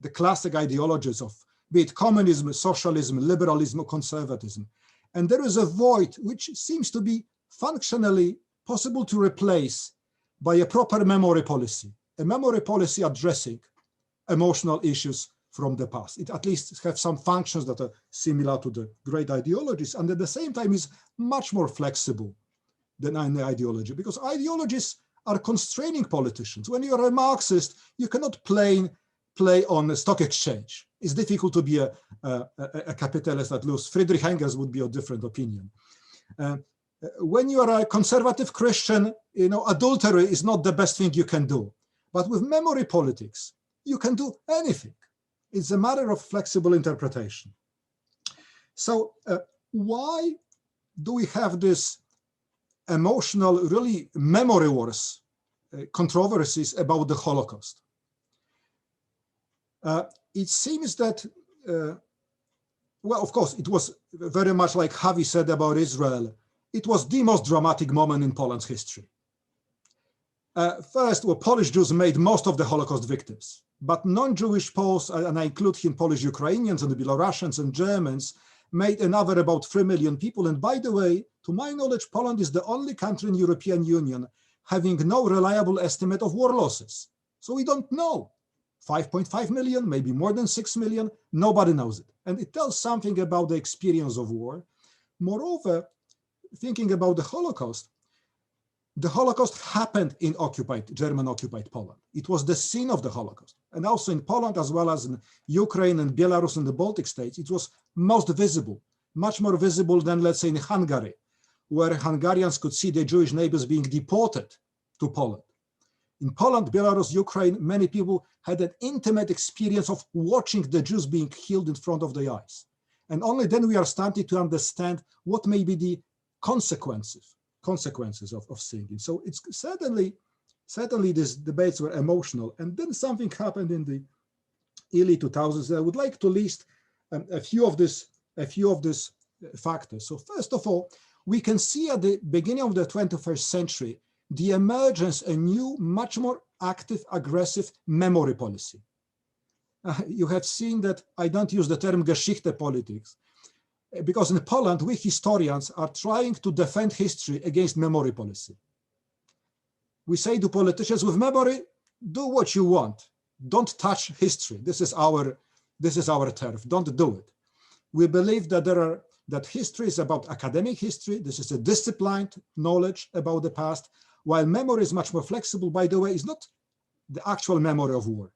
The classic ideologies of, be it communism, socialism, liberalism, or conservatism. And there is a void which seems to be functionally possible to replace by a proper memory policy, a memory policy addressing emotional issues from the past. It at least has some functions that are similar to the great ideologies, and at the same time is much more flexible than any ideology, because ideologies are constraining politicians. When you're a Marxist, you cannot play on a stock exchange. It's difficult to be a capitalist at loose. Friedrich Engels would be of different opinion. When you are a conservative Christian, adultery is not the best thing you can do. But with memory politics, you can do anything. It's a matter of flexible interpretation. So why do we have this emotional, really memory wars, controversies about the Holocaust? It seems that, well, of course, it was very much like Javi said about Israel. It was the most dramatic moment in Poland's history. First, well, Polish Jews made most of the Holocaust victims, but non-Jewish Poles, and I include here Polish Ukrainians and the Belarusians and Germans, made another about 3 million people. And by the way, to my knowledge, Poland is the only country in the European Union having no reliable estimate of war losses. So we don't know. 5.5 million, maybe more than 6 million, nobody knows it. And it tells something about the experience of war. Moreover, thinking about the Holocaust happened in German-occupied Poland. It was the scene of the Holocaust. And also in Poland, as well as in Ukraine and Belarus and the Baltic states, it was most visible, much more visible than, let's say, in Hungary, where Hungarians could see their Jewish neighbors being deported to Poland. In Poland, Belarus, Ukraine, many people had an intimate experience of watching the Jews being killed in front of their eyes. And only then we are starting to understand what may be the consequences of singing. So it's certainly these debates were emotional. And then something happened in the early 2000s. I would like to list a few of these factors. So first of all, we can see at the beginning of the 21st century the emergence of a new, much more active, aggressive memory policy. You have seen that I don't use the term Geschichtspolitik, because in Poland, we historians are trying to defend history against memory policy. We say to politicians with memory, do what you want. Don't touch history. This is our turf. Don't do it. We believe that that history is about academic history. This is a disciplined knowledge about the past, while memory is much more flexible. By the way, it's not the actual memory of war.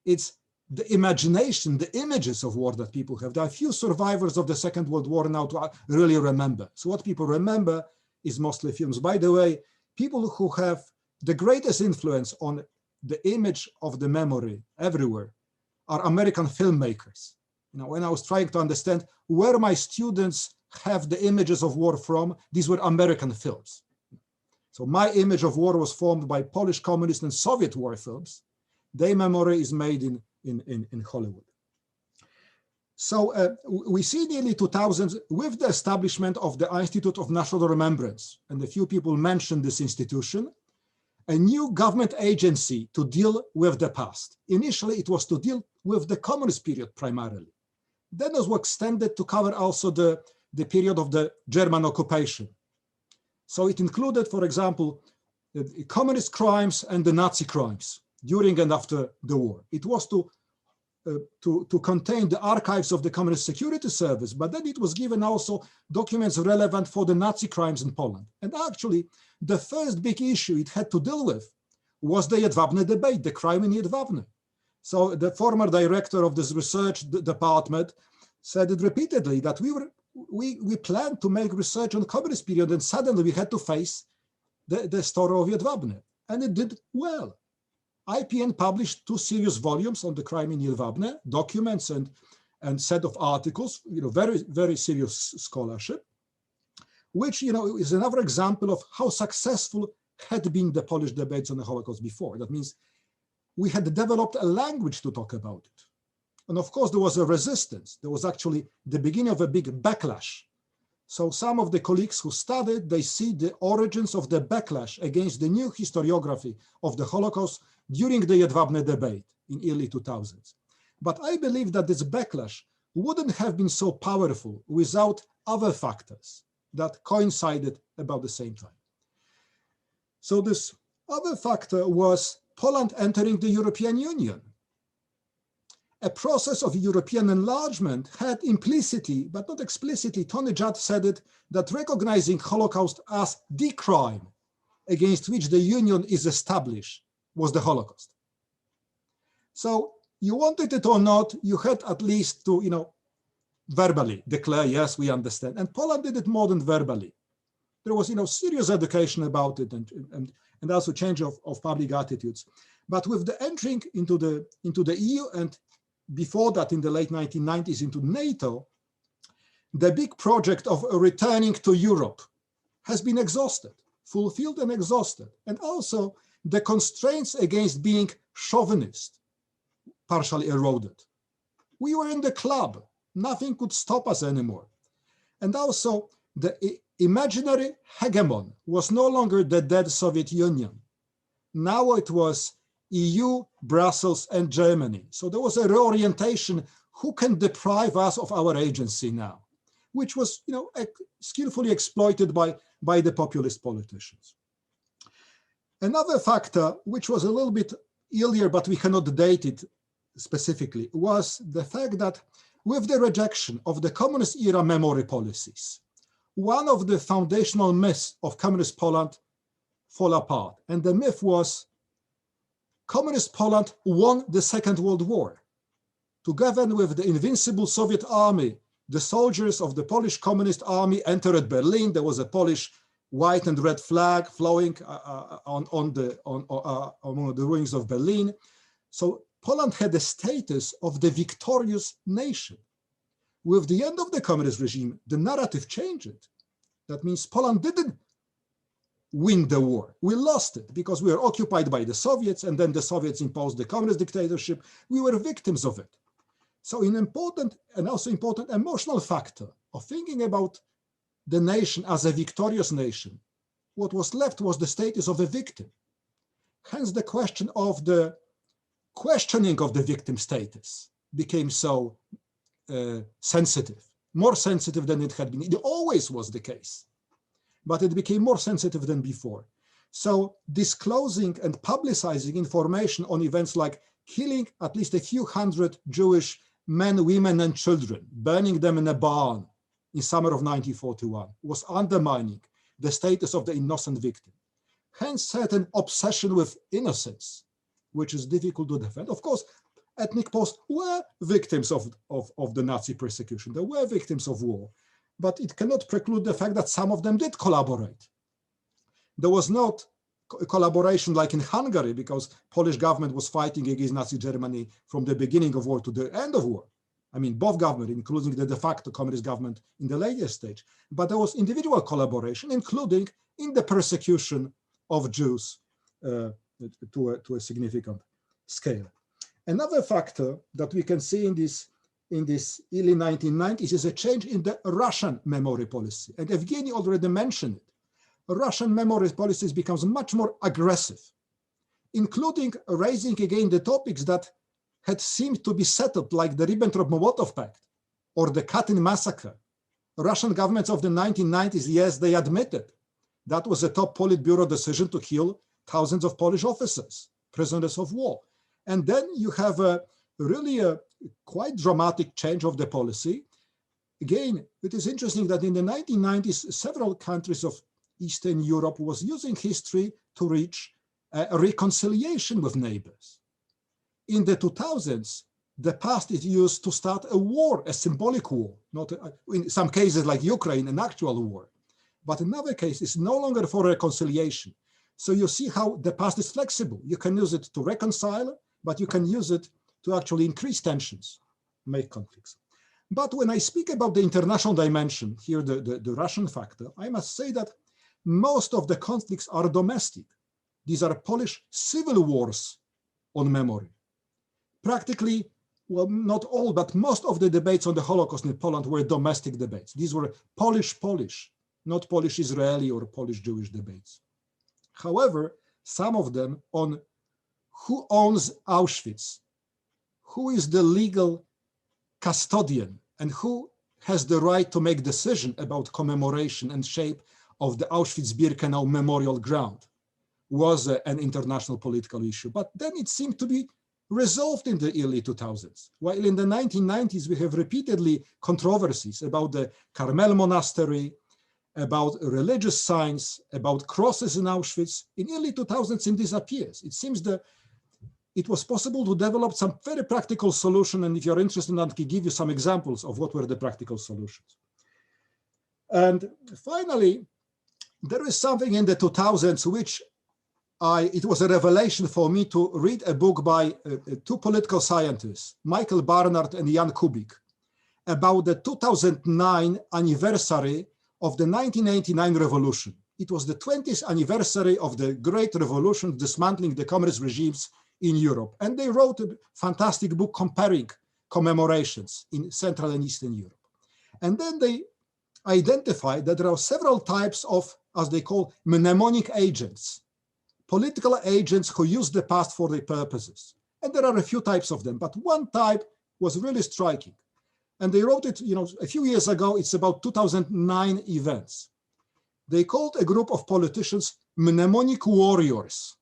It's the imagination, the images of war that people have. There are few survivors of the Second World War now to really remember. So what people remember is mostly films. By the way, people who have the greatest influence on the image of the memory everywhere are American filmmakers. You know, when I was trying to understand where my students have the images of war from, these were American films. So my image of war was formed by Polish communist and Soviet war films. Their memory is made in Hollywood. So we see in the early 2000s with the establishment of the Institute of National Remembrance, and a few people mentioned this institution, a new government agency to deal with the past. Initially, it was to deal with the communist period primarily. Then it was extended to cover also the period of the German occupation. So it included, for example, the communist crimes and the Nazi crimes during and after the war. It was to contain the archives of the Communist Security Service, but then it was given also documents relevant for the Nazi crimes in Poland. And actually, the first big issue it had to deal with was the Jedwabne debate, the crime in Jedwabne. So the former director of this research department said it repeatedly that we planned to make research on the communist period, and suddenly we had to face the story of Jedwabne, and it did well. IPN published 2 serious volumes on the crime in Jedwabne, documents and set of articles, very, very serious scholarship, which, is another example of how successful had been the Polish debates on the Holocaust before. That means we had developed a language to talk about it. And of course, there was a resistance. There was actually the beginning of a big backlash. So some of the colleagues who studied, they see the origins of the backlash against the new historiography of the Holocaust during the Jedwabne debate in early 2000s. But I believe that this backlash wouldn't have been so powerful without other factors that coincided about the same time. So this other factor was Poland entering the European Union. A process of European enlargement had implicitly, but not explicitly, Tony Judd said it, that recognizing Holocaust as the crime against which the Union is established was the Holocaust. So you wanted it or not, you had at least to, verbally declare, yes, we understand. And Poland did it more than verbally. There was, serious education about it and also change of public attitudes. But with the entering into the EU and before that in the late 1990s into NATO, the big project of returning to Europe has been exhausted, fulfilled and exhausted. And also the constraints against being chauvinist partially eroded. We were in the club. Nothing could stop us anymore. And also the imaginary hegemon was no longer the dead Soviet Union. Now it was EU, Brussels, and Germany. So there was a reorientation. Who can deprive us of our agency now? Which was, skillfully exploited by the populist politicians. Another factor, which was a little bit earlier, but we cannot date it specifically, was the fact that with the rejection of the communist era memory policies, one of the foundational myths of communist Poland fall apart. And the myth was communist Poland won the Second World War. Together with the invincible Soviet army, the soldiers of the Polish Communist Army entered Berlin. There was a Polish white and red flag flowing on the ruins of Berlin. So Poland had the status of the victorious nation. With the end of the communist regime, the narrative changed. That means Poland didn't win the war. We lost it because we were occupied by the Soviets, and then the Soviets imposed the communist dictatorship. We were victims of it. So an important and also important emotional factor of thinking about the nation as a victorious nation, what was left was the status of a victim. Hence the question of the questioning of the victim status became so sensitive, more sensitive than it had been. It always was the case, but it became more sensitive than before. So disclosing and publicizing information on events like killing at least a few hundred Jewish men, women, and children, burning them in a barn in summer of 1941, was undermining the status of the innocent victim. Hence certain obsession with innocence, which is difficult to defend. Of course, ethnic Poles were victims of the Nazi persecution. They were victims of war, but it cannot preclude the fact that some of them did collaborate. There was not collaboration like in Hungary, because Polish government was fighting against Nazi Germany from the beginning of war to the end of war. I mean, both governments, including the de facto communist government in the later stage. But there was individual collaboration, including in the persecution of Jews to a significant scale. Another factor that we can see in this early 1990s is a change in the Russian memory policy. And Evgeny already mentioned it. Russian memory policies becomes much more aggressive, including raising again the topics that had seemed to be settled, like the Ribbentrop-Molotov Pact or the Katyn massacre. Russian governments of the 1990s, yes, they admitted that was a top Politburo decision to kill thousands of Polish officers, prisoners of war. And then you have a quite dramatic change of the policy. Again, it is interesting that in the 1990s, several countries of Eastern Europe was using history to reach a reconciliation with neighbors. In the 2000s, the past is used to start a war, a symbolic war, not in some cases like Ukraine, an actual war. But in other cases, it's no longer for reconciliation. So you see how the past is flexible. You can use it to reconcile, but you can use it to actually increase tensions, make conflicts. But when I speak about the international dimension, here the Russian factor, I must say that most of the conflicts are domestic. These are Polish civil wars on memory. Practically, well, not all, but most of the debates on the Holocaust in Poland were domestic debates. These were Polish, not Polish-Israeli or Polish-Jewish debates. However, some of them on who owns Auschwitz, who is the legal custodian, and who has the right to make decision about commemoration and shape of the Auschwitz-Birkenau memorial ground, was an international political issue. But then it seemed to be resolved in the early 2000s. While in the 1990s, we have repeatedly controversies about the Carmel Monastery, about religious signs, about crosses in Auschwitz. In early 2000s, it disappears. It seems that it was possible to develop some very practical solution. And if you're interested, I can give you some examples of what were the practical solutions. And finally, there is something in the 2000s which it was a revelation for me to read a book by two political scientists, Michael Barnard and Jan Kubik. about the 2009 anniversary of the 1989 revolution. It was the 20th anniversary of the Great Revolution, dismantling the communist regimes in Europe. And they wrote a fantastic book comparing commemorations in Central and Eastern Europe. And then they identified that there are several types of, as they call, mnemonic agents, political agents who use the past for their purposes. And there are a few types of them, but one type was really striking. And they wrote it, a few years ago. It's about 2009 events. They called a group of politicians mnemonic warriors.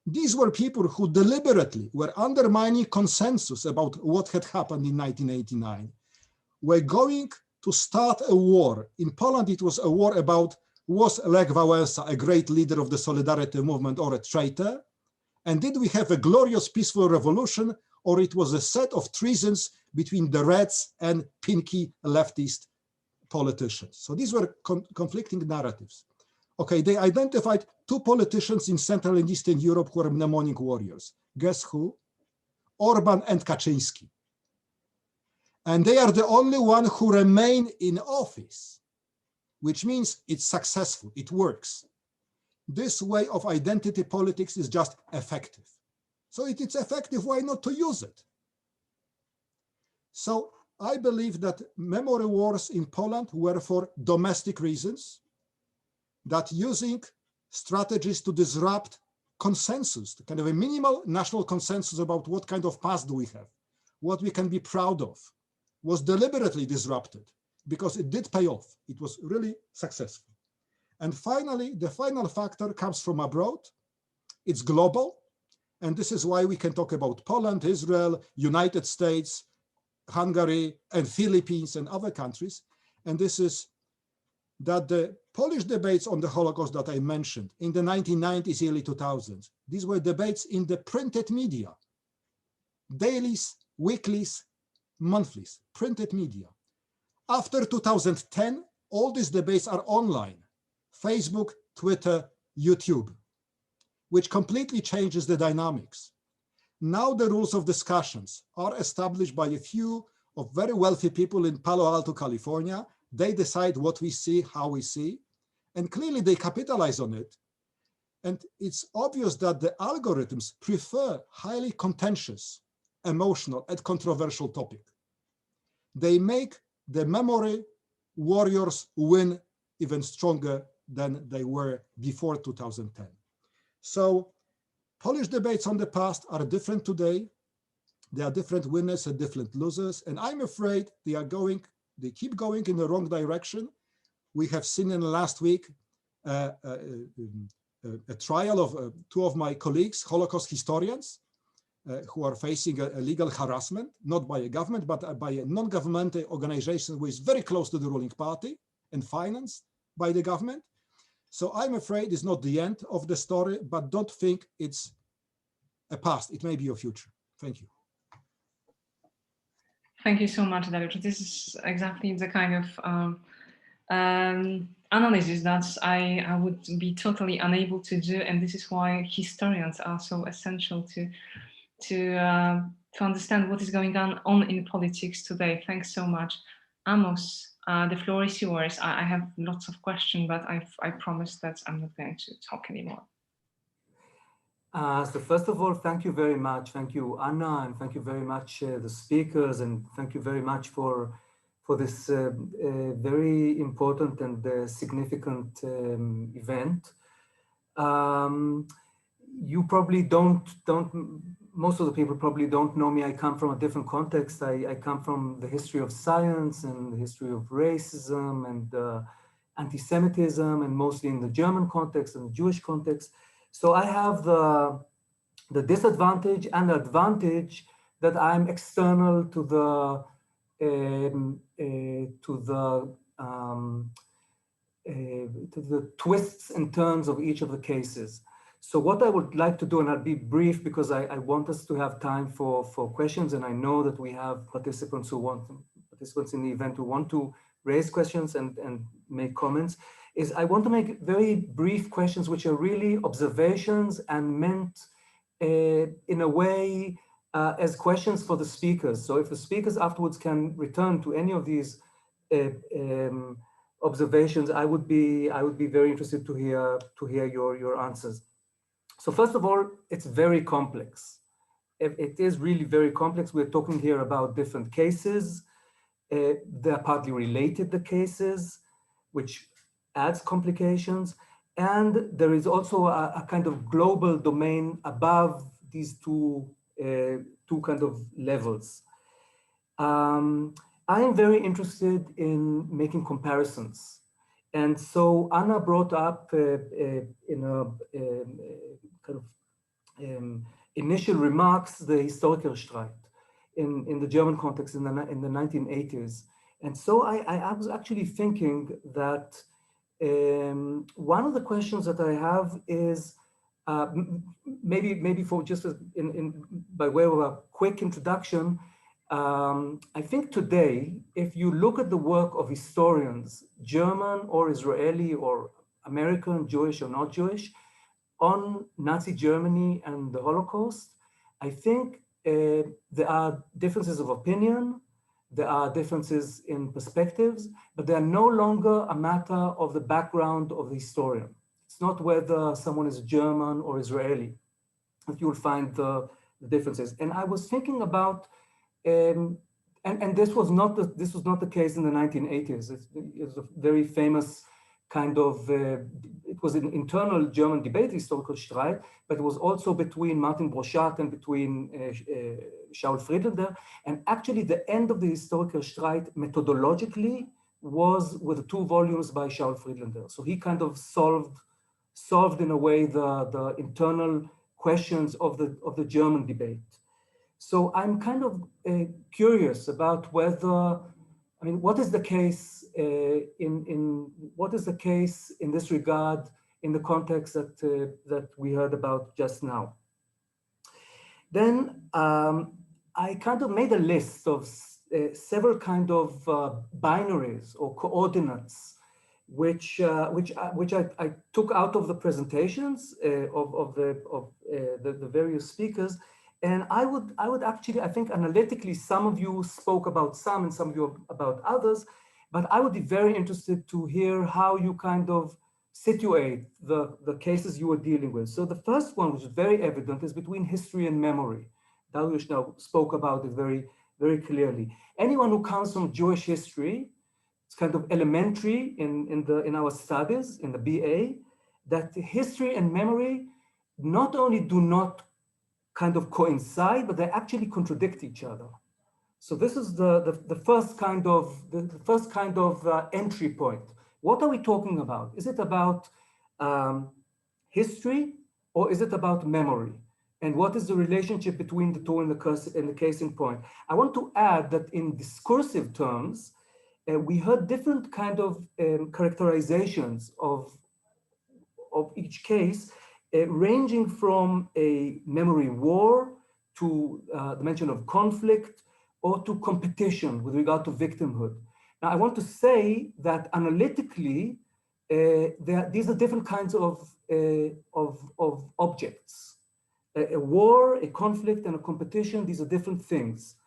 These were people who deliberately were undermining consensus about what had happened in 1989, were going to start a war. In Poland, it was a war about, was Lech Wałęsa a great leader of the Solidarity movement or a traitor? And did we have a glorious peaceful revolution, or it was a set of treasons between the Reds and pinky leftist politicians? So these were conflicting narratives. Okay, they identified two politicians in Central and Eastern Europe who were mnemonic warriors. Guess who? Orban and Kaczynski. And they are the only one who remain in office, which means it's successful, it works. This way of identity politics is just effective. So if it's effective, why not to use it? So I believe that memory wars in Poland were for domestic reasons, that using strategies to disrupt consensus, kind of a minimal national consensus about what kind of past do we have, what we can be proud of, was deliberately disrupted because it did pay off. It was really successful. And finally, the final factor comes from abroad. It's global. And this is why we can talk about Poland, Israel, United States, Hungary, and Philippines, and other countries. And this is that the Polish debates on the Holocaust that I mentioned in the 1990s, early 2000s, these were debates in the printed media, dailies, weeklies, monthlies, printed media. After 2010, all these debates are online, Facebook, Twitter, YouTube, which completely changes the dynamics. Now the rules of discussions are established by a few of very wealthy people in Palo Alto, California. They decide what we see, how we see, and clearly they capitalize on it. And it's obvious that the algorithms prefer highly contentious, emotional, and controversial topic. They make the memory warriors win even stronger than they were before 2010. So Polish debates on the past are different today. There are different winners and different losers. And I'm afraid they keep going in the wrong direction. We have seen in the last week a trial of two of my colleagues, Holocaust historians, who are facing a legal harassment, not by a government, but by a non-governmental organization who is very close to the ruling party and financed by the government. So I'm afraid it's not the end of the story, but don't think it's a past. It may be your future. Thank you. Thank you so much, Dariusz. This is exactly the kind of analysis that I would be totally unable to do, and this is why historians are so essential to understand what is going on in politics today. Thanks so much. Amos, the floor is yours. I have lots of questions, but I promise that I'm not going to talk anymore. So first of all, thank you very much. Thank you, Anna, and thank you very much, the speakers, and thank you very much for this very important and significant event. You probably most of the people probably don't know me. I come from a different context. I come from the history of science and the history of racism and anti-Semitism, and mostly in the German context and the Jewish context. So I have the disadvantage and advantage that I'm external to the twists and turns of each of the cases. So what I would like to do, and I'll be brief because I want us to have time for questions, and I know that we have participants in the event who want to raise questions and make comments, is I want to make very brief questions which are really observations and meant in a way as questions for the speakers. So if the speakers afterwards can return to any of these observations, I would be very interested to hear your answers. So first of all, it's very complex. It is really very complex. We're talking here about different cases. They're partly related, the cases, which adds complications. And there is also a kind of global domain above these two kind of levels. I am very interested in making comparisons. And so Anna brought up in a kind of initial remarks the Historikerstreit in the German context in the 1980s. And so I was actually thinking that one of the questions that I have is maybe for just by way of a quick introduction, I think today, if you look at the work of historians, German or Israeli or American, Jewish or not Jewish, on Nazi Germany and the Holocaust, I think there are differences of opinion, there are differences in perspectives, but they are no longer a matter of the background of the historian. It's not whether someone is German or Israeli that you'll find the differences. And I was thinking about, and this was not the case in the 1980s. It's a very famous kind of, it was an internal German debate, Historikerstreit, but it was also between Martin Broszat and between Shaul Friedlander. And actually the end of the Historikerstreit methodologically was with the 2 volumes by Shaul Friedlander. So he kind of solved in a way the internal questions of the German debate. So I'm kind of curious about whether, I mean, what is the case in this regard in the context that we heard about just now? Then I kind of made a list of several kind of binaries or coordinates, which I took out of the presentations of the various speakers. And I would actually, I think analytically, some of you spoke about some and some of you about others, but I would be very interested to hear how you kind of situate the cases you were dealing with. So the first one, which is very evident, is between history and memory. Dariush now spoke about it very, very clearly. Anyone who comes from Jewish history, it's kind of elementary in our studies, in the BA, that history and memory not only do not kind of coincide, but they actually contradict each other. So this is the first kind of entry point. What are we talking about? Is it about history or is it about memory? And what is the relationship between the two in the case in point? I want to add that in discursive terms, we heard different kind of characterizations of each case, ranging from a memory war to the mention of conflict or to competition with regard to victimhood. Now, I want to say that analytically, these are different kinds of objects. A war, a conflict, and a competition, these are different things.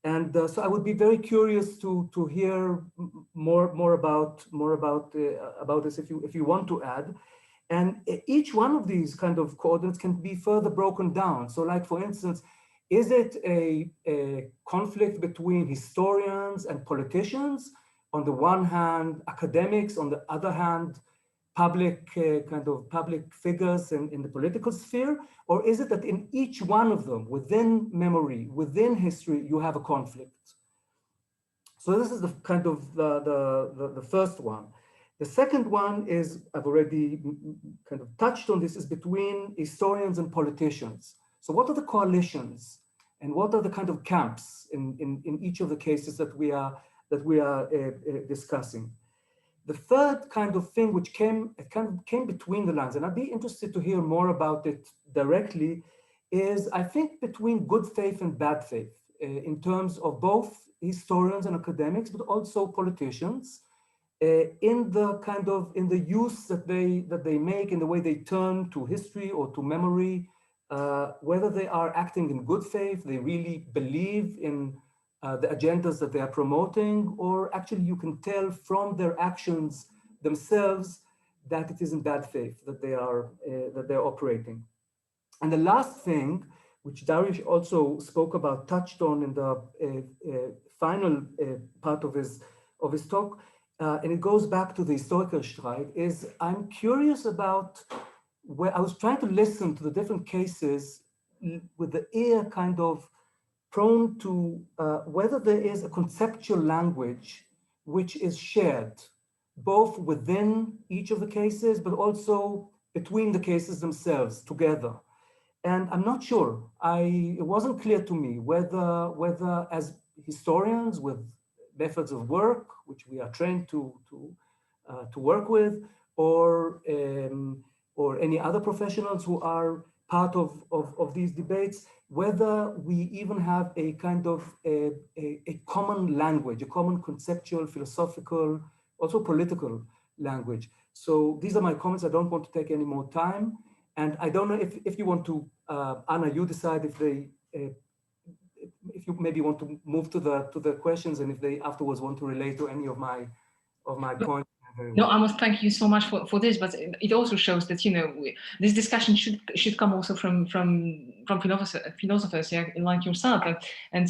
And so I would be very curious to hear more about this if you want to add. And each one of these kind of coordinates can be further broken down. So like, for instance, is it a conflict between historians and politicians? On the one hand, academics, on the other hand, public figures in the political sphere? Or is it that in each one of them, within memory, within history, you have a conflict? So this is the kind of the first one. The second one is, I've already kind of touched on this, is between historians and politicians. So what are the coalitions and what are the kind of camps in each of the cases that we are discussing? The third kind of thing which came between the lines, and I'd be interested to hear more about it directly, is I think between good faith and bad faith in terms of both historians and academics, but also politicians. In the use that they make, in the way they turn to history or to memory whether they are acting in good faith, they really believe in the agendas that they are promoting, or actually you can tell from their actions themselves that it is in bad faith that they're operating. And the last thing, which Darius also spoke about, touched on in the final part of his talk, and it goes back to the Historikerstreit, is I'm curious about where I was trying to listen to the different cases with the ear kind of prone to whether there is a conceptual language which is shared both within each of the cases, but also between the cases themselves together. And I'm not sure, it wasn't clear to me whether as historians with methods of work, which we are trained to work with, or any other professionals who are part of these debates, whether we even have a kind of a common language, a common conceptual, philosophical, also political language. So these are my comments. I don't want to take any more time. And I don't know if you want to, Anna, you decide if you maybe want to move to the questions, and if they afterwards want to relate to any of my points. No, I must thank you so much for this, but it also shows that, you know, this discussion should come also from philosophers like yourself, and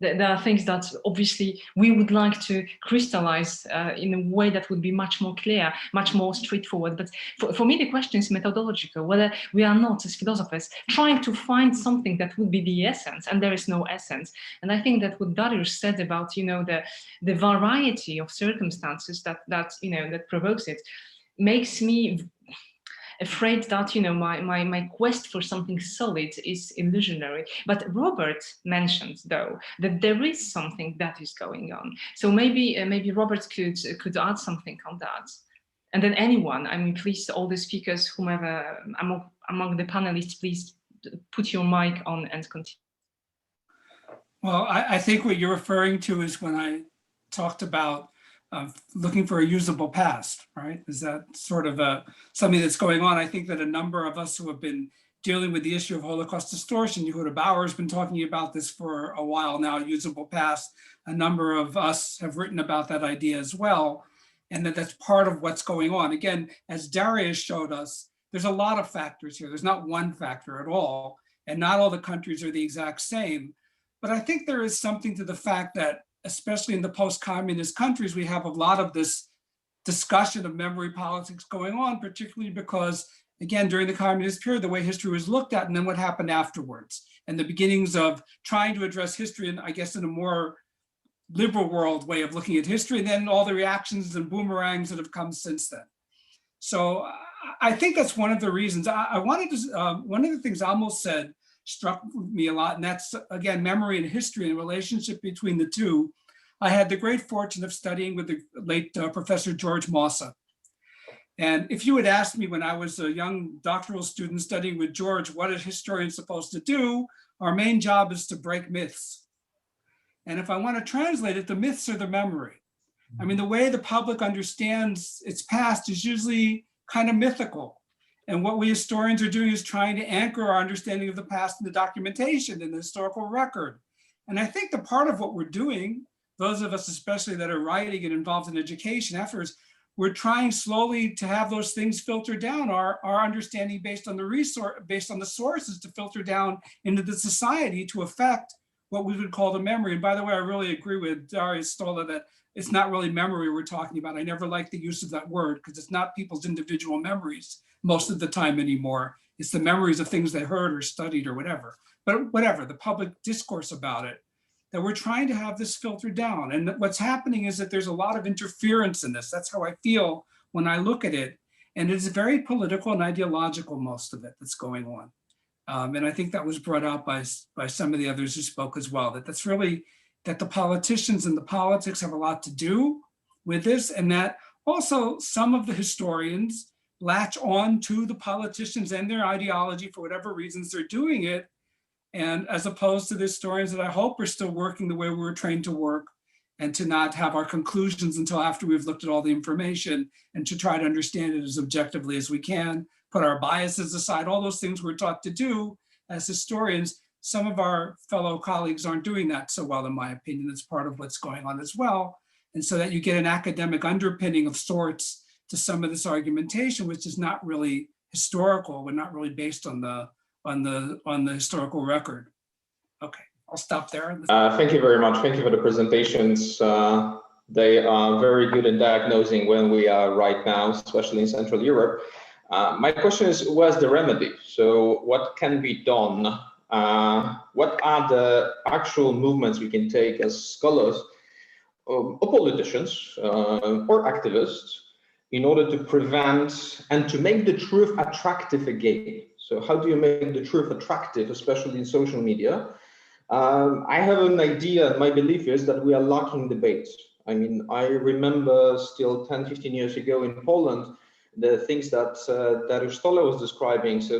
there are things that obviously we would like to crystallize in a way that would be much more clear, much more straightforward. But for me, the question is methodological, whether we are not, as philosophers, trying to find something that would be the essence, and there is no essence. And I think that what Darius said about, you know, the variety of circumstances that you know, that provokes it, makes me afraid that, you know, my quest for something solid is illusionary. But Robert mentioned, though, that there is something that is going on. So maybe Robert could add something on that. And then anyone, I mean, please, all the speakers, whomever among the panelists, please put your mic on and continue. Well, I think what you're referring to is when I talked about looking for a usable past, right? Is that sort of something that's going on? I think that a number of us who have been dealing with the issue of Holocaust distortion, Yehuda Bauer has been talking about this for a while now, usable past. A number of us have written about that idea as well, and that's part of what's going on. Again, as Darius showed us, there's a lot of factors here. There's not one factor at all, and not all the countries are the exact same. But I think there is something to the fact that, especially in the post-communist countries, we have a lot of this discussion of memory politics going on, particularly because, again, during the communist period, the way history was looked at, and then what happened afterwards, and the beginnings of trying to address history, and I guess in a more liberal world way of looking at history, and then all the reactions and boomerangs that have come since then. So I think that's one of the reasons. I wanted to, one of the things Amos said struck me a lot, and that's, again, memory and history and the relationship between the two. I had the great fortune of studying with the late Professor George Mossa. And if you had asked me when I was a young doctoral student studying with George, what is historians supposed to do? Our main job is to break myths. And if I want to translate it, the myths are the memory. I mean, the way the public understands its past is usually kind of mythical. And what we historians are doing is trying to anchor our understanding of the past in the documentation, in the historical record. And I think the part of what we're doing, those of us especially that are writing and involved in education afterwards, we're trying slowly to have those things filter down, our understanding based on the sources, to filter down into the society to affect what we would call the memory. And by the way, I really agree with Darius Stola that it's not really memory we're talking about. I never like the use of that word because it's not people's individual memories most of the time anymore. It's the memories of things they heard or studied or whatever. But whatever, the public discourse about it, that we're trying to have this filtered down. And what's happening is that there's a lot of interference in this. That's how I feel when I look at it. And it's very political and ideological, most of it that's going on. And I think that was brought out by some of the others who spoke as well, that's really, that the politicians and the politics have a lot to do with this, and that also some of the historians latch on to the politicians and their ideology for whatever reasons they're doing it, and as opposed to the historians that I hope are still working the way we were trained to work, and to not have our conclusions until after we've looked at all the information, and to try to understand it as objectively as we can, put our biases aside, all those things we're taught to do as historians. Some of our fellow colleagues aren't doing that so well, in my opinion. That's part of what's going on as well. And so that you get an academic underpinning of sorts to some of this argumentation, which is not really historical, but not really based on the historical record. Okay, I'll stop there. Thank you very much. Thank you for the presentations. They are very good in diagnosing when we are right now, especially in Central Europe. My question is, where's the remedy? So what can be done? What are the actual movements we can take as scholars or politicians or activists in order to prevent and to make the truth attractive again? So how do you make the truth attractive, especially in social media? I have an idea, my belief is that we are lacking debates. I mean, I remember still 10, 15 years ago in Poland, the things that Dariusz Stoller was describing. So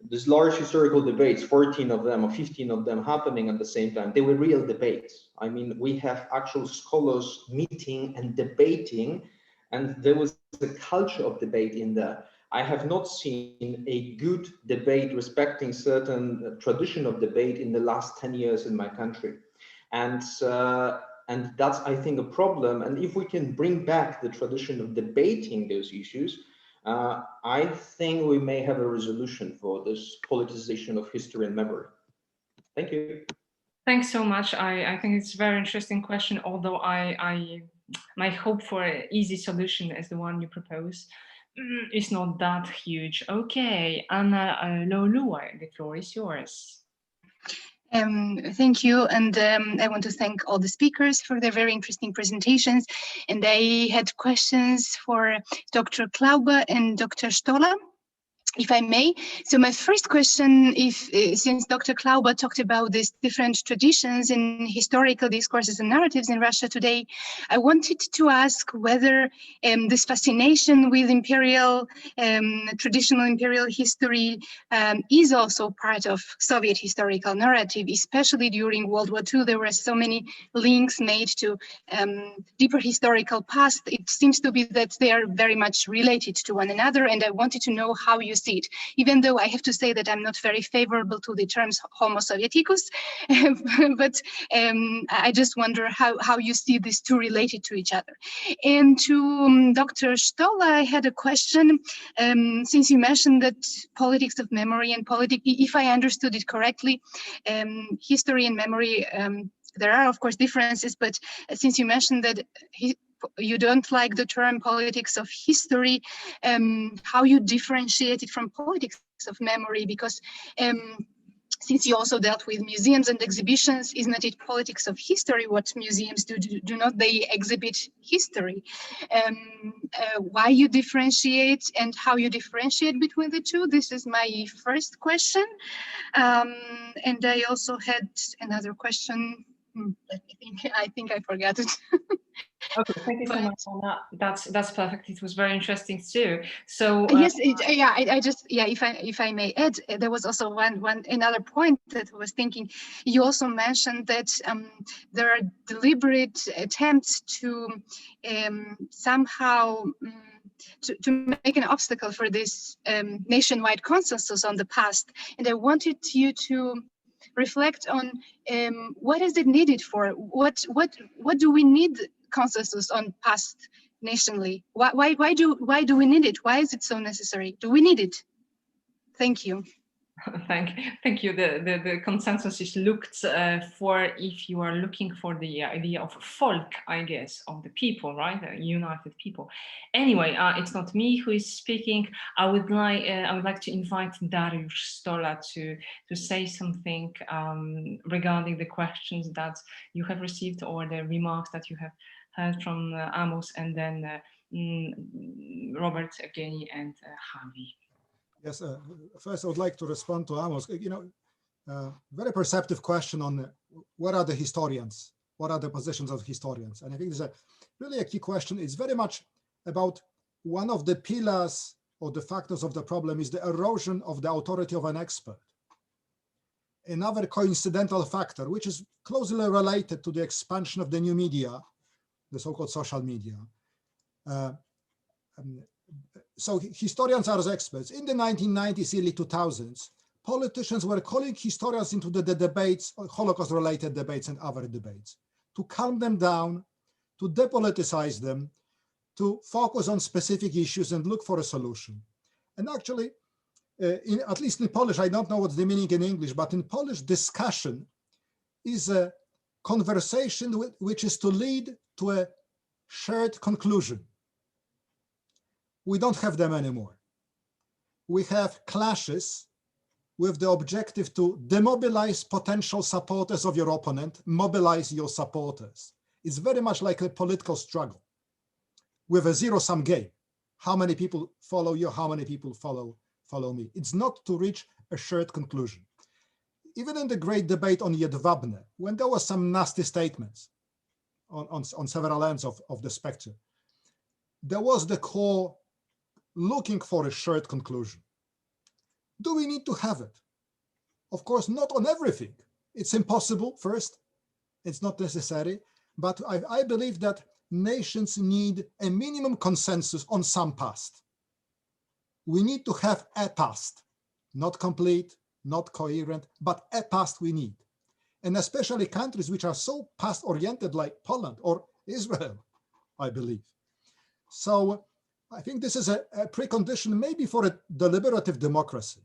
this large historical debates, 14 of them or 15 of them happening at the same time, they were real debates. I mean, we have actual scholars meeting and debating, and there was a culture of debate in there. I have not seen a good debate respecting certain tradition of debate in the last 10 years in my country. And that's, I think, a problem. And if we can bring back the tradition of debating those issues, I think we may have a resolution for this politicization of history and memory. Thank you. Thanks so much. I think it's a very interesting question, although my hope for an easy solution as the one you propose is not that huge. Okay, Anna Lolua, the floor is yours. Thank you, and I want to thank all the speakers for their very interesting presentations. And I had questions for Dr. Klaube and Dr. Stoller, if I may. So my first question, since Dr. Klaube talked about these different traditions in historical discourses and narratives in Russia today, I wanted to ask whether this fascination with traditional imperial history is also part of Soviet historical narrative, especially during World War II. There were so many links made to deeper historical past. It seems to be that they are very much related to one another, and I wanted to know how you see it, even though I have to say that I'm not very favorable to the terms Homo Sovieticus, but I just wonder how you see these two related to each other. And to Dr. Stoller, I had a question, since you mentioned that politics of memory and if I understood it correctly, history and memory, there are of course differences, but since you mentioned that you don't like the term politics of history, how you differentiate it from politics of memory, because since you also dealt with museums and exhibitions, isn't it politics of history what museums do? Do not they exhibit history? Why you differentiate and how you differentiate between the two? This is my first question. And I also had another question. Let me think. I think I forgot it. Okay, thank you so much, Anna. That's perfect. It was very interesting too. So yes, if I may add, there was also another point that I was thinking. You also mentioned that there are deliberate attempts to somehow to make an obstacle for this nationwide consensus on the past, and I wanted you to reflect on what is it needed for? What do we need consensus on past nationally? Why do we need it? Why is it so necessary? Do we need it? Thank you. Thank you. The consensus is looked for if you are looking for the idea of folk, I guess, of the people, right? The united people. Anyway, it's not me who is speaking. I would like to invite Dariusz Stoller to say something regarding the questions that you have received or the remarks that you have heard from Amos, and then Robert, Evgeny, and Javi. Yes, first I would like to respond to Amos. Very perceptive question on what are the historians? What are the positions of historians? And I think there's really a key question. It's very much about one of the pillars or the factors of the problem is the erosion of the authority of an expert. Another coincidental factor, which is closely related to the expansion of the new media, the so-called social media. so historians are the experts. In the 1990s, early 2000s, politicians were calling historians into the debates, Holocaust-related debates and other debates, to calm them down, to depoliticize them, to focus on specific issues and look for a solution. And actually, at least in Polish, I don't know what's the meaning in English, but in Polish, discussion is a conversation which is to lead to a shared conclusion. We don't have them anymore. We have clashes with the objective to demobilize potential supporters of your opponent, mobilize your supporters. It's very much like a political struggle with a zero-sum game. How many people follow you, how many people follow me? It's not to reach a shared conclusion. Even in the great debate on Jedwabne, when there were some nasty statements on several ends of the spectrum, there was the core looking for a shared conclusion. Do we need to have it? Of course, not on everything. It's impossible, first. It's not necessary. But I believe that nations need a minimum consensus on some past. We need to have a past, not complete, not coherent, but a past we need. And especially countries which are so past-oriented like Poland or Israel, I believe. So I think this is a precondition maybe for a deliberative democracy,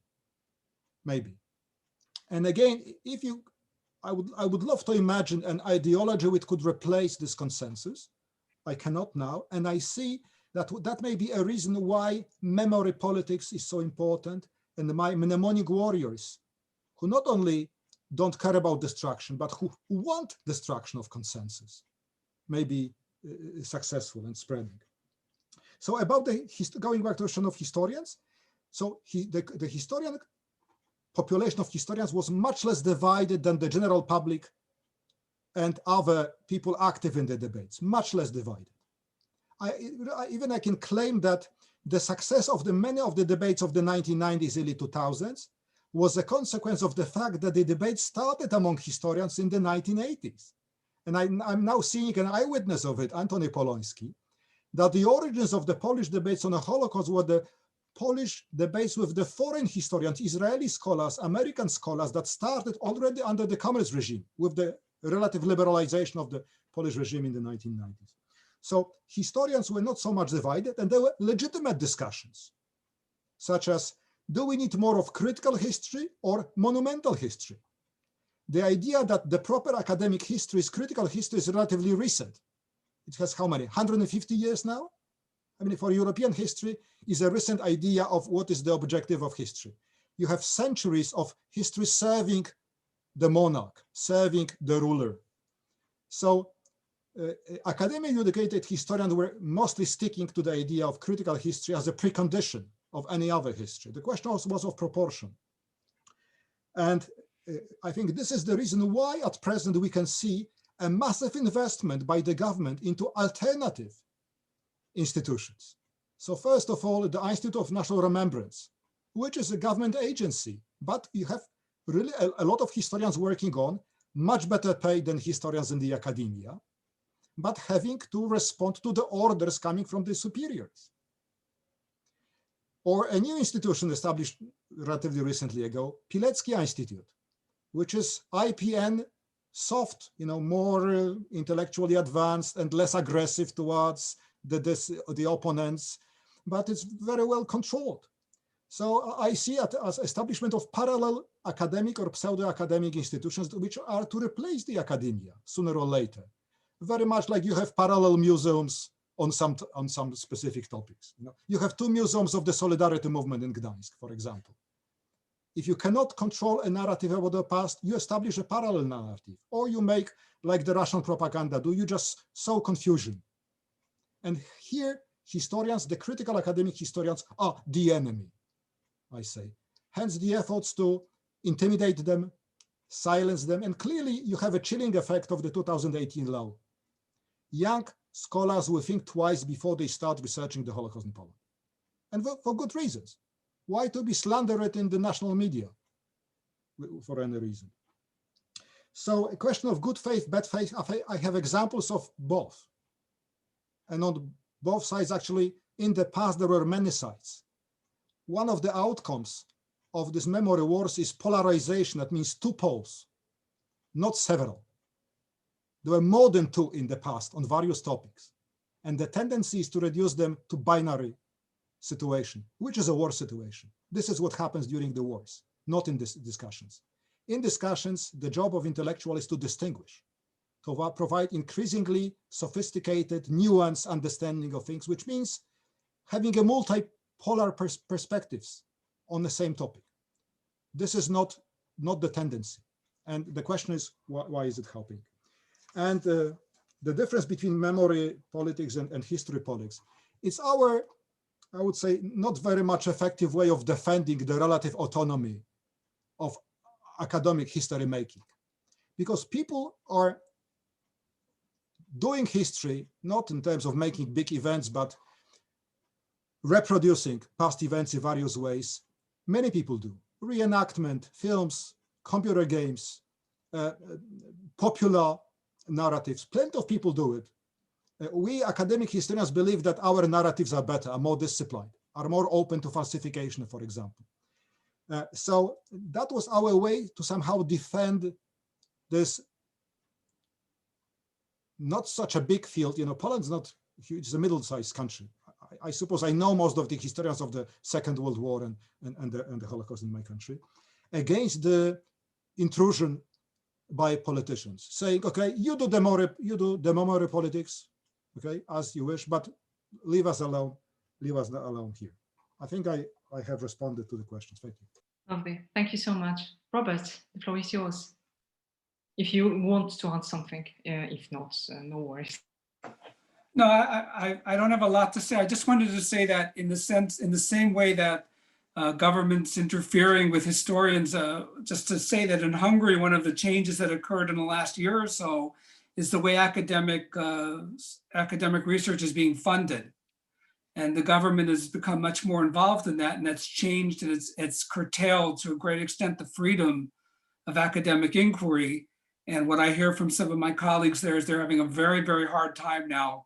maybe. And again, I would love to imagine an ideology which could replace this consensus. I cannot now, and I see that may be a reason why memory politics is so important, and my mnemonic warriors, who not only don't care about destruction, but who want destruction of consensus, may be successful and spreading. So about going back to the question of historians, so the historian population of historians was much less divided than the general public and other people active in the debates, much less divided. I can claim that the success of many of the debates of the 1990s, early 2000s was a consequence of the fact that the debate started among historians in the 1980s. And I'm now seeing an eyewitness of it, Antony Poloński, that the origins of the Polish debates on the Holocaust were the Polish debates with the foreign historians, Israeli scholars, American scholars that started already under the communist regime with the relative liberalization of the Polish regime in the 1990s. So historians were not so much divided, and there were legitimate discussions, such as, do we need more of critical history or monumental history? The idea that the proper academic history is critical history is relatively recent. It has how many, 150 years now? I mean, for European history is a recent idea of what is the objective of history. You have centuries of history serving the monarch, serving the ruler. So academically educated historians were mostly sticking to the idea of critical history as a precondition of any other history. The question was of proportion. And I think this is the reason why at present we can see a massive investment by the government into alternative institutions. So first of all, the Institute of National Remembrance, which is a government agency, but you have really a lot of historians working on, much better paid than historians in the academia, but having to respond to the orders coming from the superiors. Or a new institution established relatively recently ago, Pilecki Institute, which is IPN soft, more intellectually advanced and less aggressive towards the opponents, but it's very well controlled. So I see it as establishment of parallel academic or pseudo-academic institutions which are to replace the academia sooner or later. Very much like you have parallel museums on some specific topics. You have two museums of the Solidarity movement in Gdańsk, for example. If you cannot control a narrative about the past, you establish a parallel narrative, or you make, like the Russian propaganda do, you just sow confusion. And here, historians, the critical academic historians, are the enemy, I say. Hence the efforts to intimidate them, silence them, and clearly you have a chilling effect of the 2018 law. Young scholars will think twice before they start researching the Holocaust in Poland. And for good reasons. Why to be slandered in the national media for any reason? So a question of good faith, bad faith, I have examples of both. And on both sides, actually, in the past there were many sides. One of the outcomes of this memory wars is polarization. That means two poles, not several. There were more than two in the past on various topics. And the tendency is to reduce them to binary situation, which is a war situation. This is what happens during the wars, not in these discussions. In discussions, the job of intellectual is to distinguish, to provide increasingly sophisticated, nuanced understanding of things, which means having a multipolar perspectives on the same topic. This is not the tendency. And the question is, why is it helping? And the difference between memory politics and history politics, it's our, I would say, not very much effective way of defending the relative autonomy of academic history making. Because people are doing history, not in terms of making big events, but reproducing past events in various ways. Many people do. Reenactment, films, computer games, popular narratives. Plenty of people do it. We academic historians believe that our narratives are better, are more disciplined, are more open to falsification, for example. So that was our way to somehow defend this not such a big field. You know, Poland's not huge, it's a middle-sized country. I suppose I know most of the historians of the Second World War and the Holocaust in my country, against the intrusion by politicians, saying, okay, you do the memory politics, okay, as you wish, but leave us alone here. I think I have responded to the questions. Thank you. Lovely. Thank you so much. Robert, the floor is yours. If you want to add something, if not, no worries. No, I don't have a lot to say. I just wanted to say that in the same way that governments interfering with historians, just to say that in Hungary, one of the changes that occurred in the last year or so is the way academic research is being funded. And the government has become much more involved in that, and that's changed, and it's curtailed to a great extent the freedom of academic inquiry. And what I hear from some of my colleagues there is they're having a very, very hard time now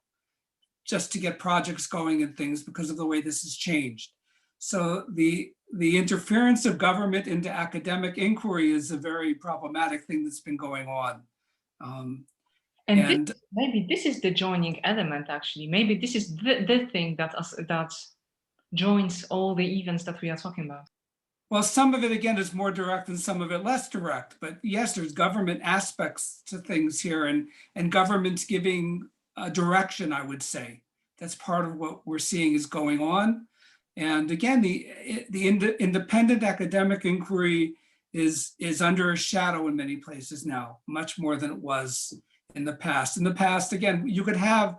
just to get projects going and things because of the way this has changed. So the interference of government into academic inquiry is a very problematic thing that's been going on. Maybe this is the joining element, actually. Maybe this is the thing that joins all the events that we are talking about. Well, some of it, again, is more direct and some of it less direct. But yes, there's government aspects to things here and governments giving direction, I would say. That's part of what we're seeing is going on. And again, the independent academic inquiry is under a shadow in many places now, much more than it was in the past. In the past, again, you could have,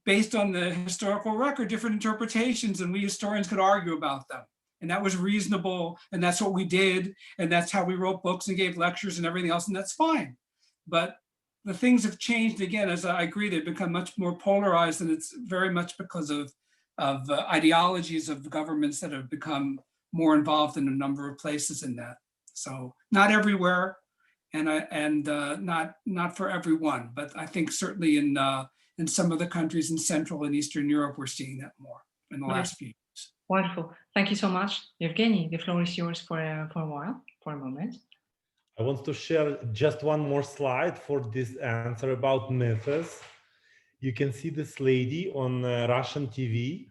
based on the historical record, different interpretations, and we historians could argue about them. And that was reasonable, and that's what we did, and that's how we wrote books and gave lectures and everything else, and that's fine. But the things have changed again, as I agree, they've become much more polarized, and it's very much because of ideologies of the governments that have become more involved in a number of places in that. So not everywhere, and not for everyone, but I think certainly in some of the countries in Central and Eastern Europe, we're seeing that more in the last few years. Wonderful. Thank you so much. Evgeny, the floor is yours for a moment. I want to share just one more slide for this answer about myths. You can see this lady on Russian TV,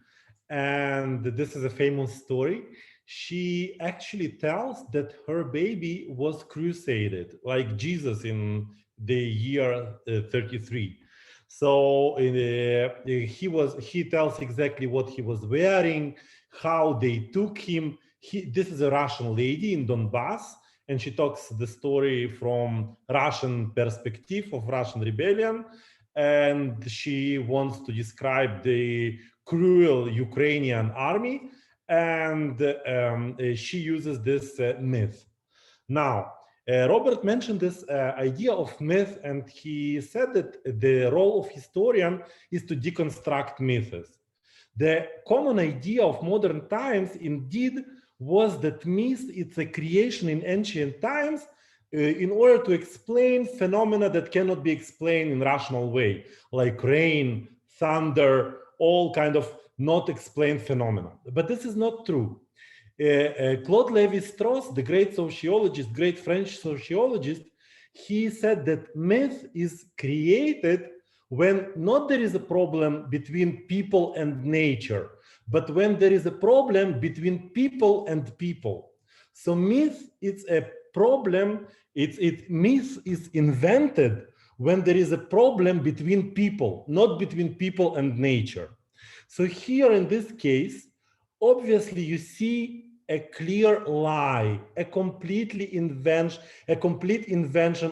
and this is a famous story. She actually tells that her baby was crusaded, like Jesus in the year 33. So he tells exactly what he was wearing, how they took him. This is a Russian lady in Donbass, and she talks the story from Russian perspective of Russian rebellion, and she wants to describe the cruel Ukrainian army, and she uses this myth. Now, Robert mentioned this idea of myth, and he said that the role of historian is to deconstruct myths. The common idea of modern times indeed was that myth is a creation in ancient times in order to explain phenomena that cannot be explained in rational way, like rain, thunder, all kind of not explain phenomena. But this is not true. Claude Lévi-Strauss, the great sociologist, great French sociologist, he said that myth is created when not there is a problem between people and nature, but when there is a problem between people and people. So myth is a problem, myth is invented when there is a problem between people, not between people and nature. So here in this case, obviously you see a clear lie, a complete invention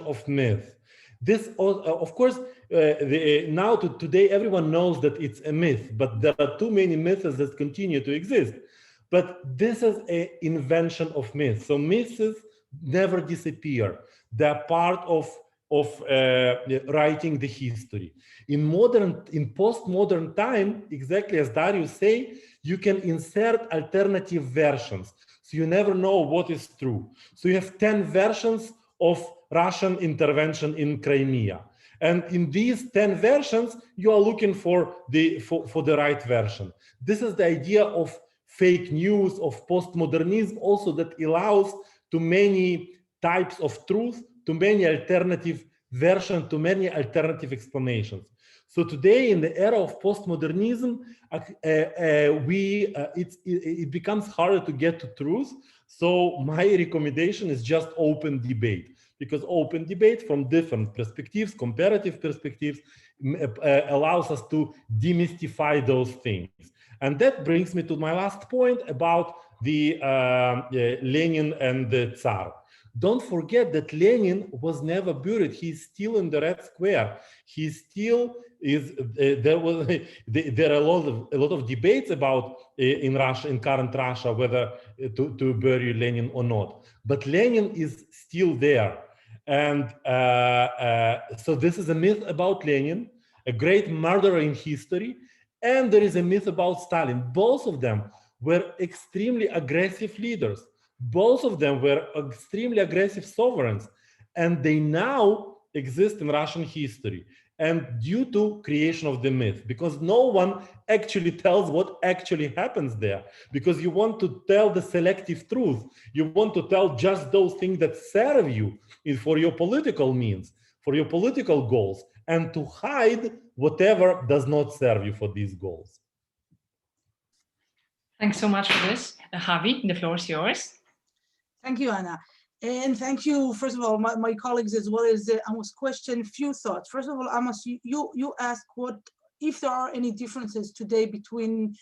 of myth. This, of course, today everyone knows that it's a myth, but there are too many myths that continue to exist. But this is an invention of myths. So myths never disappear. They're part of writing the history. In postmodern time, exactly as Darius say, you can insert alternative versions. So you never know what is true. So you have 10 versions of Russian intervention in Crimea. And in these 10 versions, you are looking for the right version. This is the idea of fake news, of postmodernism, also that allows to many types of truth, to many alternative versions, to many alternative explanations. So today, in the era of postmodernism, it becomes harder to get to truth. So my recommendation is just open debate, because open debate from different perspectives, comparative perspectives, allows us to demystify those things. And that brings me to my last point about the Lenin and the Tsar. Don't forget that Lenin was never buried. He's still in the Red Square. He still is. There are a lot of debates about in Russia, in current Russia, whether to bury Lenin or not. But Lenin is still there, and so this is a myth about Lenin, a great murderer in history, and there is a myth about Stalin. Both of them were extremely aggressive leaders. Both of them were extremely aggressive sovereigns, and they now exist in Russian history. And due to creation of the myth, because no one actually tells what actually happens there, because you want to tell the selective truth. You want to tell just those things that serve you for your political means, for your political goals, and to hide whatever does not serve you for these goals. Thanks so much for this. Javi, the floor is yours. Thank you, Anna. And thank you, first of all, my colleagues, as well as Amos' question, few thoughts. First of all, Amos, you asked if there are any differences today between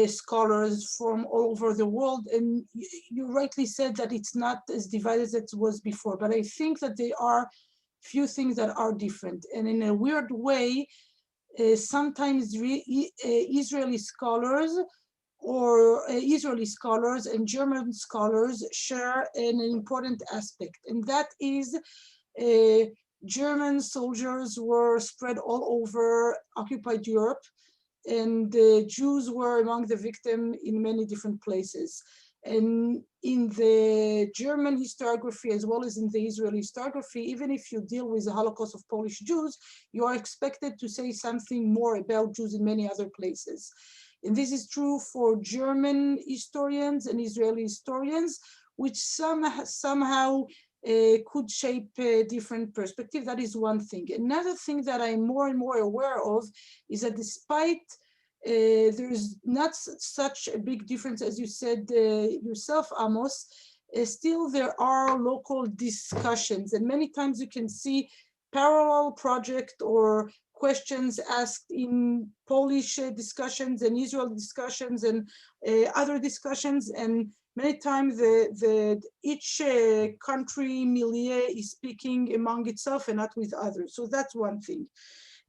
scholars from all over the world, and you rightly said that it's not as divided as it was before, but I think that there are few things that are different. And in a weird way, sometimes Israeli scholars and German scholars share an important aspect, and that is German soldiers were spread all over occupied Europe, and Jews were among the victims in many different places. And in the German historiography, as well as in the Israeli historiography, even if you deal with the Holocaust of Polish Jews, you are expected to say something more about Jews in many other places. And this is true for German historians and Israeli historians, which somehow could shape a different perspective. That is one thing. Another thing that I'm more and more aware of is that despite there is not such a big difference as you said yourself, Amos, still there are local discussions, and many times you can see parallel project or questions asked in Polish discussions and Israeli discussions and other discussions, and many times each country milieu is speaking among itself and not with others. So that's one thing.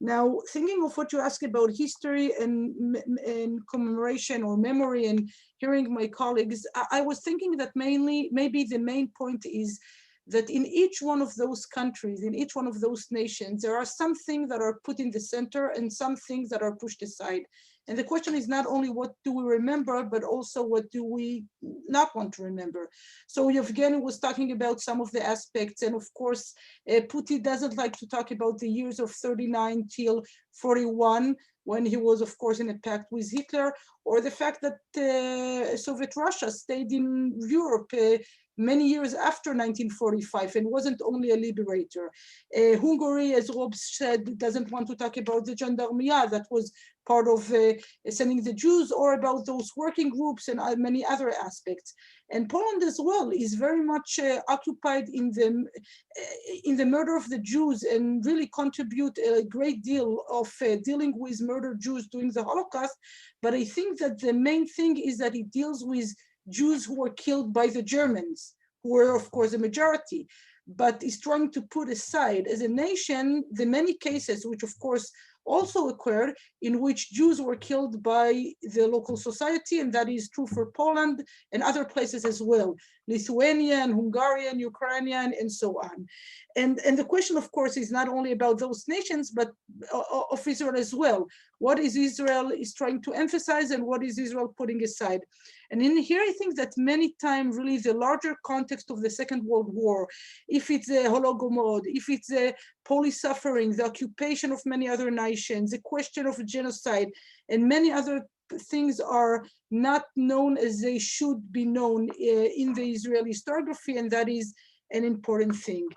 Now, thinking of what you asked about history and commemoration or memory, and hearing my colleagues, I was thinking that maybe the main point is that in each one of those countries, in each one of those nations, there are some things that are put in the center and some things that are pushed aside. And the question is not only what do we remember, but also what do we not want to remember. So Yevgeny was talking about some of the aspects, and of course, Putin doesn't like to talk about the years of 39 till 41, when he was, of course, in a pact with Hitler, or the fact that Soviet Russia stayed in Europe many years after 1945 and wasn't only a liberator. Hungary, as Rob said, doesn't want to talk about the Gendarmeria that was part of sending the Jews, or about those working groups and many other aspects. And Poland as well is very much occupied in the murder of the Jews, and really contribute a great deal of dealing with murdered Jews during the Holocaust. But I think that the main thing is that it deals with Jews who were killed by the Germans, who were, of course, a majority, but is trying to put aside, as a nation, the many cases, which of course also occurred, in which Jews were killed by the local society, and that is true for Poland and other places as well, Lithuanian, Hungarian, Ukrainian, and so on. And the question, of course, is not only about those nations, but of Israel as well. What is Israel is trying to emphasize, and what is Israel putting aside? And in here, I think that many times, really, the larger context of the Second World War, if it's the Holodomor, if it's the Polish suffering, the occupation of many other nations, the question of genocide, and many other things are not known as they should be known in the Israeli historiography, and that is an important thing.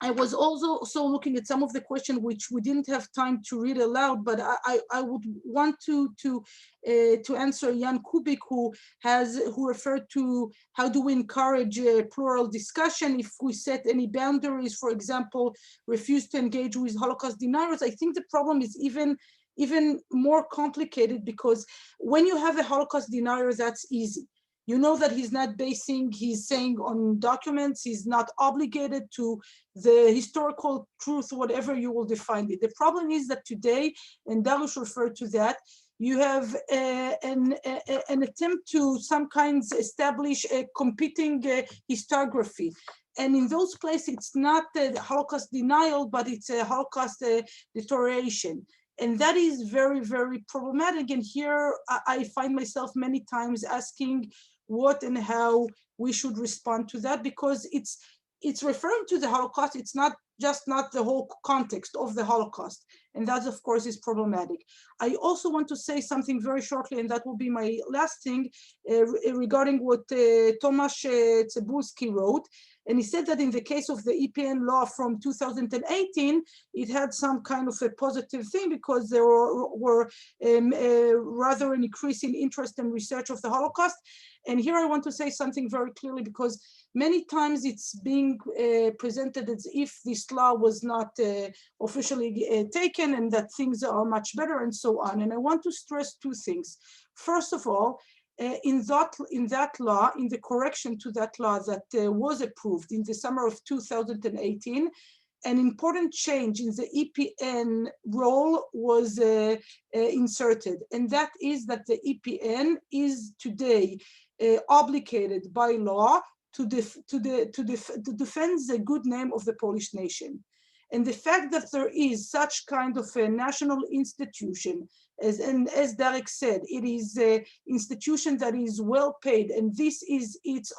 I was also looking at some of the questions which we didn't have time to read aloud, but I would want to answer Jan Kubik, who referred to how do we encourage plural discussion if we set any boundaries, for example, refuse to engage with Holocaust deniers. I think the problem is even more complicated, because when you have a Holocaust denier, that's easy. You know that he's not basing his saying on documents, he's not obligated to the historical truth, whatever you will define it. The problem is that today, and Darius referred to that, you have an attempt to some kinds establish a competing historiography. And in those places, it's not a Holocaust denial, but it's a Holocaust deterioration. And that is very, very problematic. And here I find myself many times asking what and how we should respond to that, because it's referring to the Holocaust. It's not the whole context of the Holocaust. And that, of course, is problematic. I also want to say something very shortly, and that will be my last thing, regarding what Tomasz Cebulski wrote. And he said that in the case of the EPN law from 2018, it had some kind of a positive thing, because there were rather an increase in interest and research of the Holocaust. And here I want to say something very clearly, because many times it's being presented as if this law was not officially taken, and that things are much better and so on. And I want to stress two things. First of all, in that law, in the correction to that law that was approved in the summer of 2018, an important change in the EPN role was inserted, and that is that the EPN is today obligated by law to defend the good name of the Polish nation. And the fact that there is such kind of a national institution, as Derek said, it is an institution that is well paid, and this is its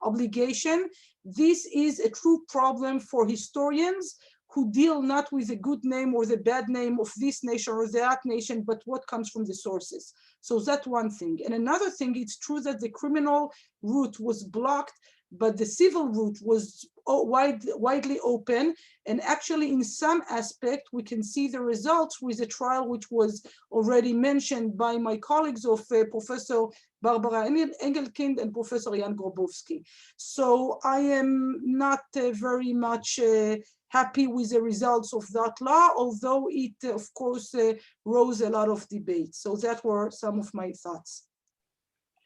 obligation. This is a true problem for historians who deal not with the good name or the bad name of this nation or that nation, but what comes from the sources. So that's one thing. And another thing, it's true that the criminal route was blocked, but the civil route was widely open. And actually, in some aspect, we can see the results with a trial which was already mentioned by my colleagues of Professor Barbara Engelkind and Professor Jan Grobowski. So I am not very much happy with the results of that law, although it, of course, rose a lot of debate. So that were some of my thoughts.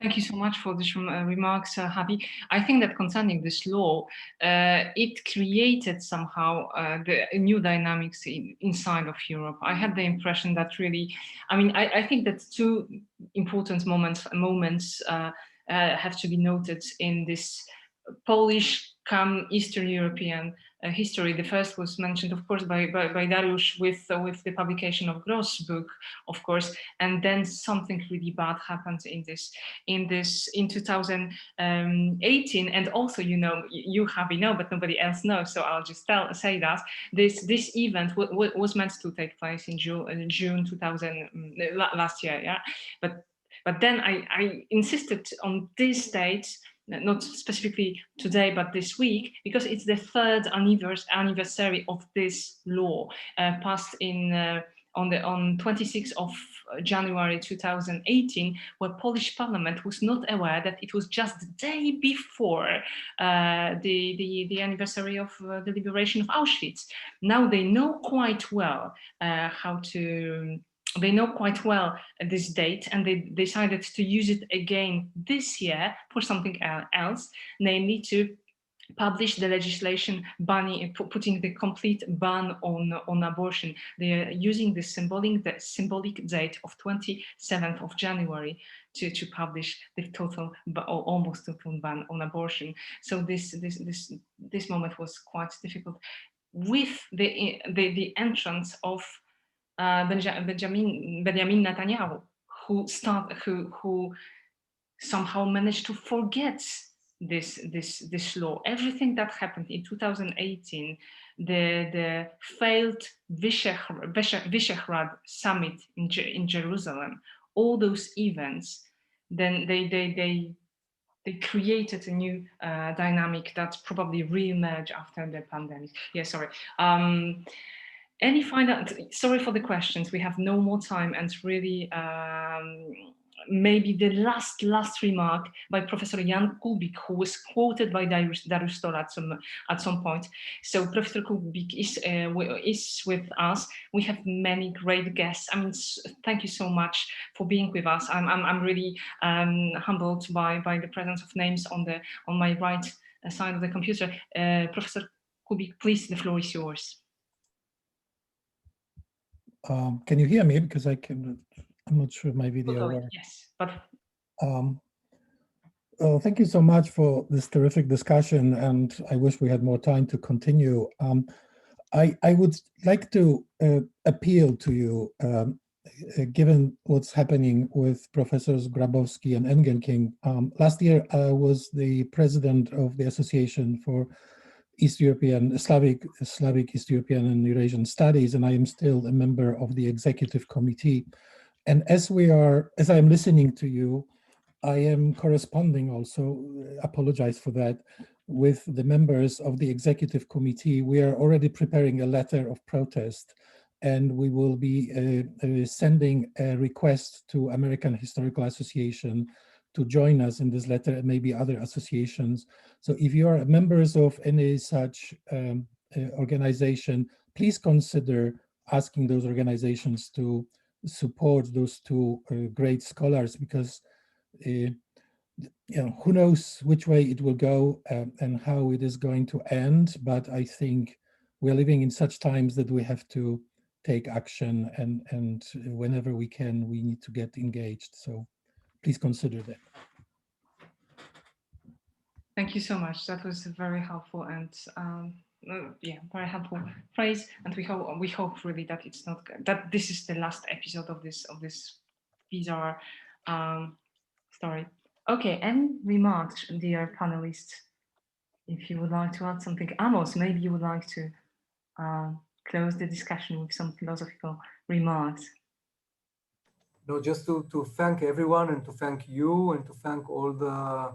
Thank you so much for these remarks, Javi. I think that concerning this law, it created somehow the new dynamics inside of Europe. I had the impression that really, I mean, I think that two important moments have to be noted in this Polish come Eastern European history. The first was mentioned, of course, by Dariusz with the publication of Gross' book, of course, and then something really bad happened in 2018, and also, you know, you Javi know, but nobody else knows, so I'll just say that this event was meant to take place in June 2000 last year, yeah, but then I insisted on this date, not specifically today, but this week, because it's the third anniversary of this law passed on 26th of January 2018, where Polish Parliament was not aware that it was just the day before the anniversary of the liberation of Auschwitz. Now they know quite well they know quite well this date, and they decided to use it again this year for something else, namely to publish the legislation putting the complete ban on abortion. They are using the symbolic date of 27th of January to publish the almost total ban on abortion. So this moment was quite difficult. With the entrance of Benjamin Netanyahu, who somehow managed to forget this law. Everything that happened in 2018, the failed Visegrad summit in Jerusalem, all those events, then they created a new dynamic that probably re-emerged after the pandemic. Yeah, sorry. Any final? Sorry for the questions. We have no more time, and really, maybe the last remark by Professor Jan Kubik, who was quoted by Dariusz Stoll at some point. So Professor Kubik is with us. We have many great guests. I mean, thank you so much for being with us. I'm really humbled by the presence of names on my right side of the computer. Professor Kubik, please, the floor is yours. Can you hear me? Because I'm not sure if my video works. Yes, but thank you so much for this terrific discussion, and I wish we had more time to continue. I would like to appeal to you, given what's happening with Professors Grabowski and Engelking. Last year, I was the president of the Association for East European, Slavic, East European and Eurasian Studies, and I am still a member of the executive committee. And as I am listening to you, I am corresponding also, apologize for that, with the members of the executive committee. We are already preparing a letter of protest, and we will be sending a request to American Historical Association to join us in this letter, and maybe other associations. So if you are members of any such organization, please consider asking those organizations to support those two great scholars, because you know, who knows which way it will go and how it is going to end. But I think we're living in such times that we have to take action, and whenever we can, we need to get engaged. So please consider that. Thank you so much. That was very helpful, and yeah, very helpful phrase. And we hope really that it's not that this is the last episode of this bizarre story. Okay, any remarks, dear panelists? If you would like to add something, Amos, maybe you would like to close the discussion with some philosophical remarks. No, just to thank everyone, and to thank you, and to thank all the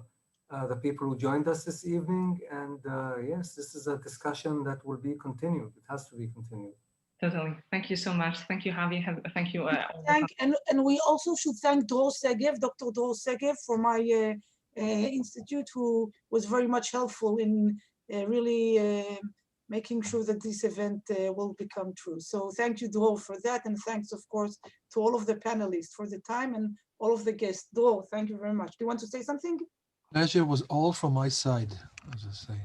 people who joined us this evening. And yes, this is a discussion that will be continued. It has to be continued. Totally. Thank you so much. Thank you, Javi. Thank you. And we also should thank Dror Segev, Dr. Dror Segev, from my institute, who was very much helpful in really making sure that this event will become true. So thank you, Dror, for that. And thanks, of course, to all of the panelists for the time, and all of the guests. Dror, thank you very much. Do you want to say something? Pleasure was all from my side, as I say.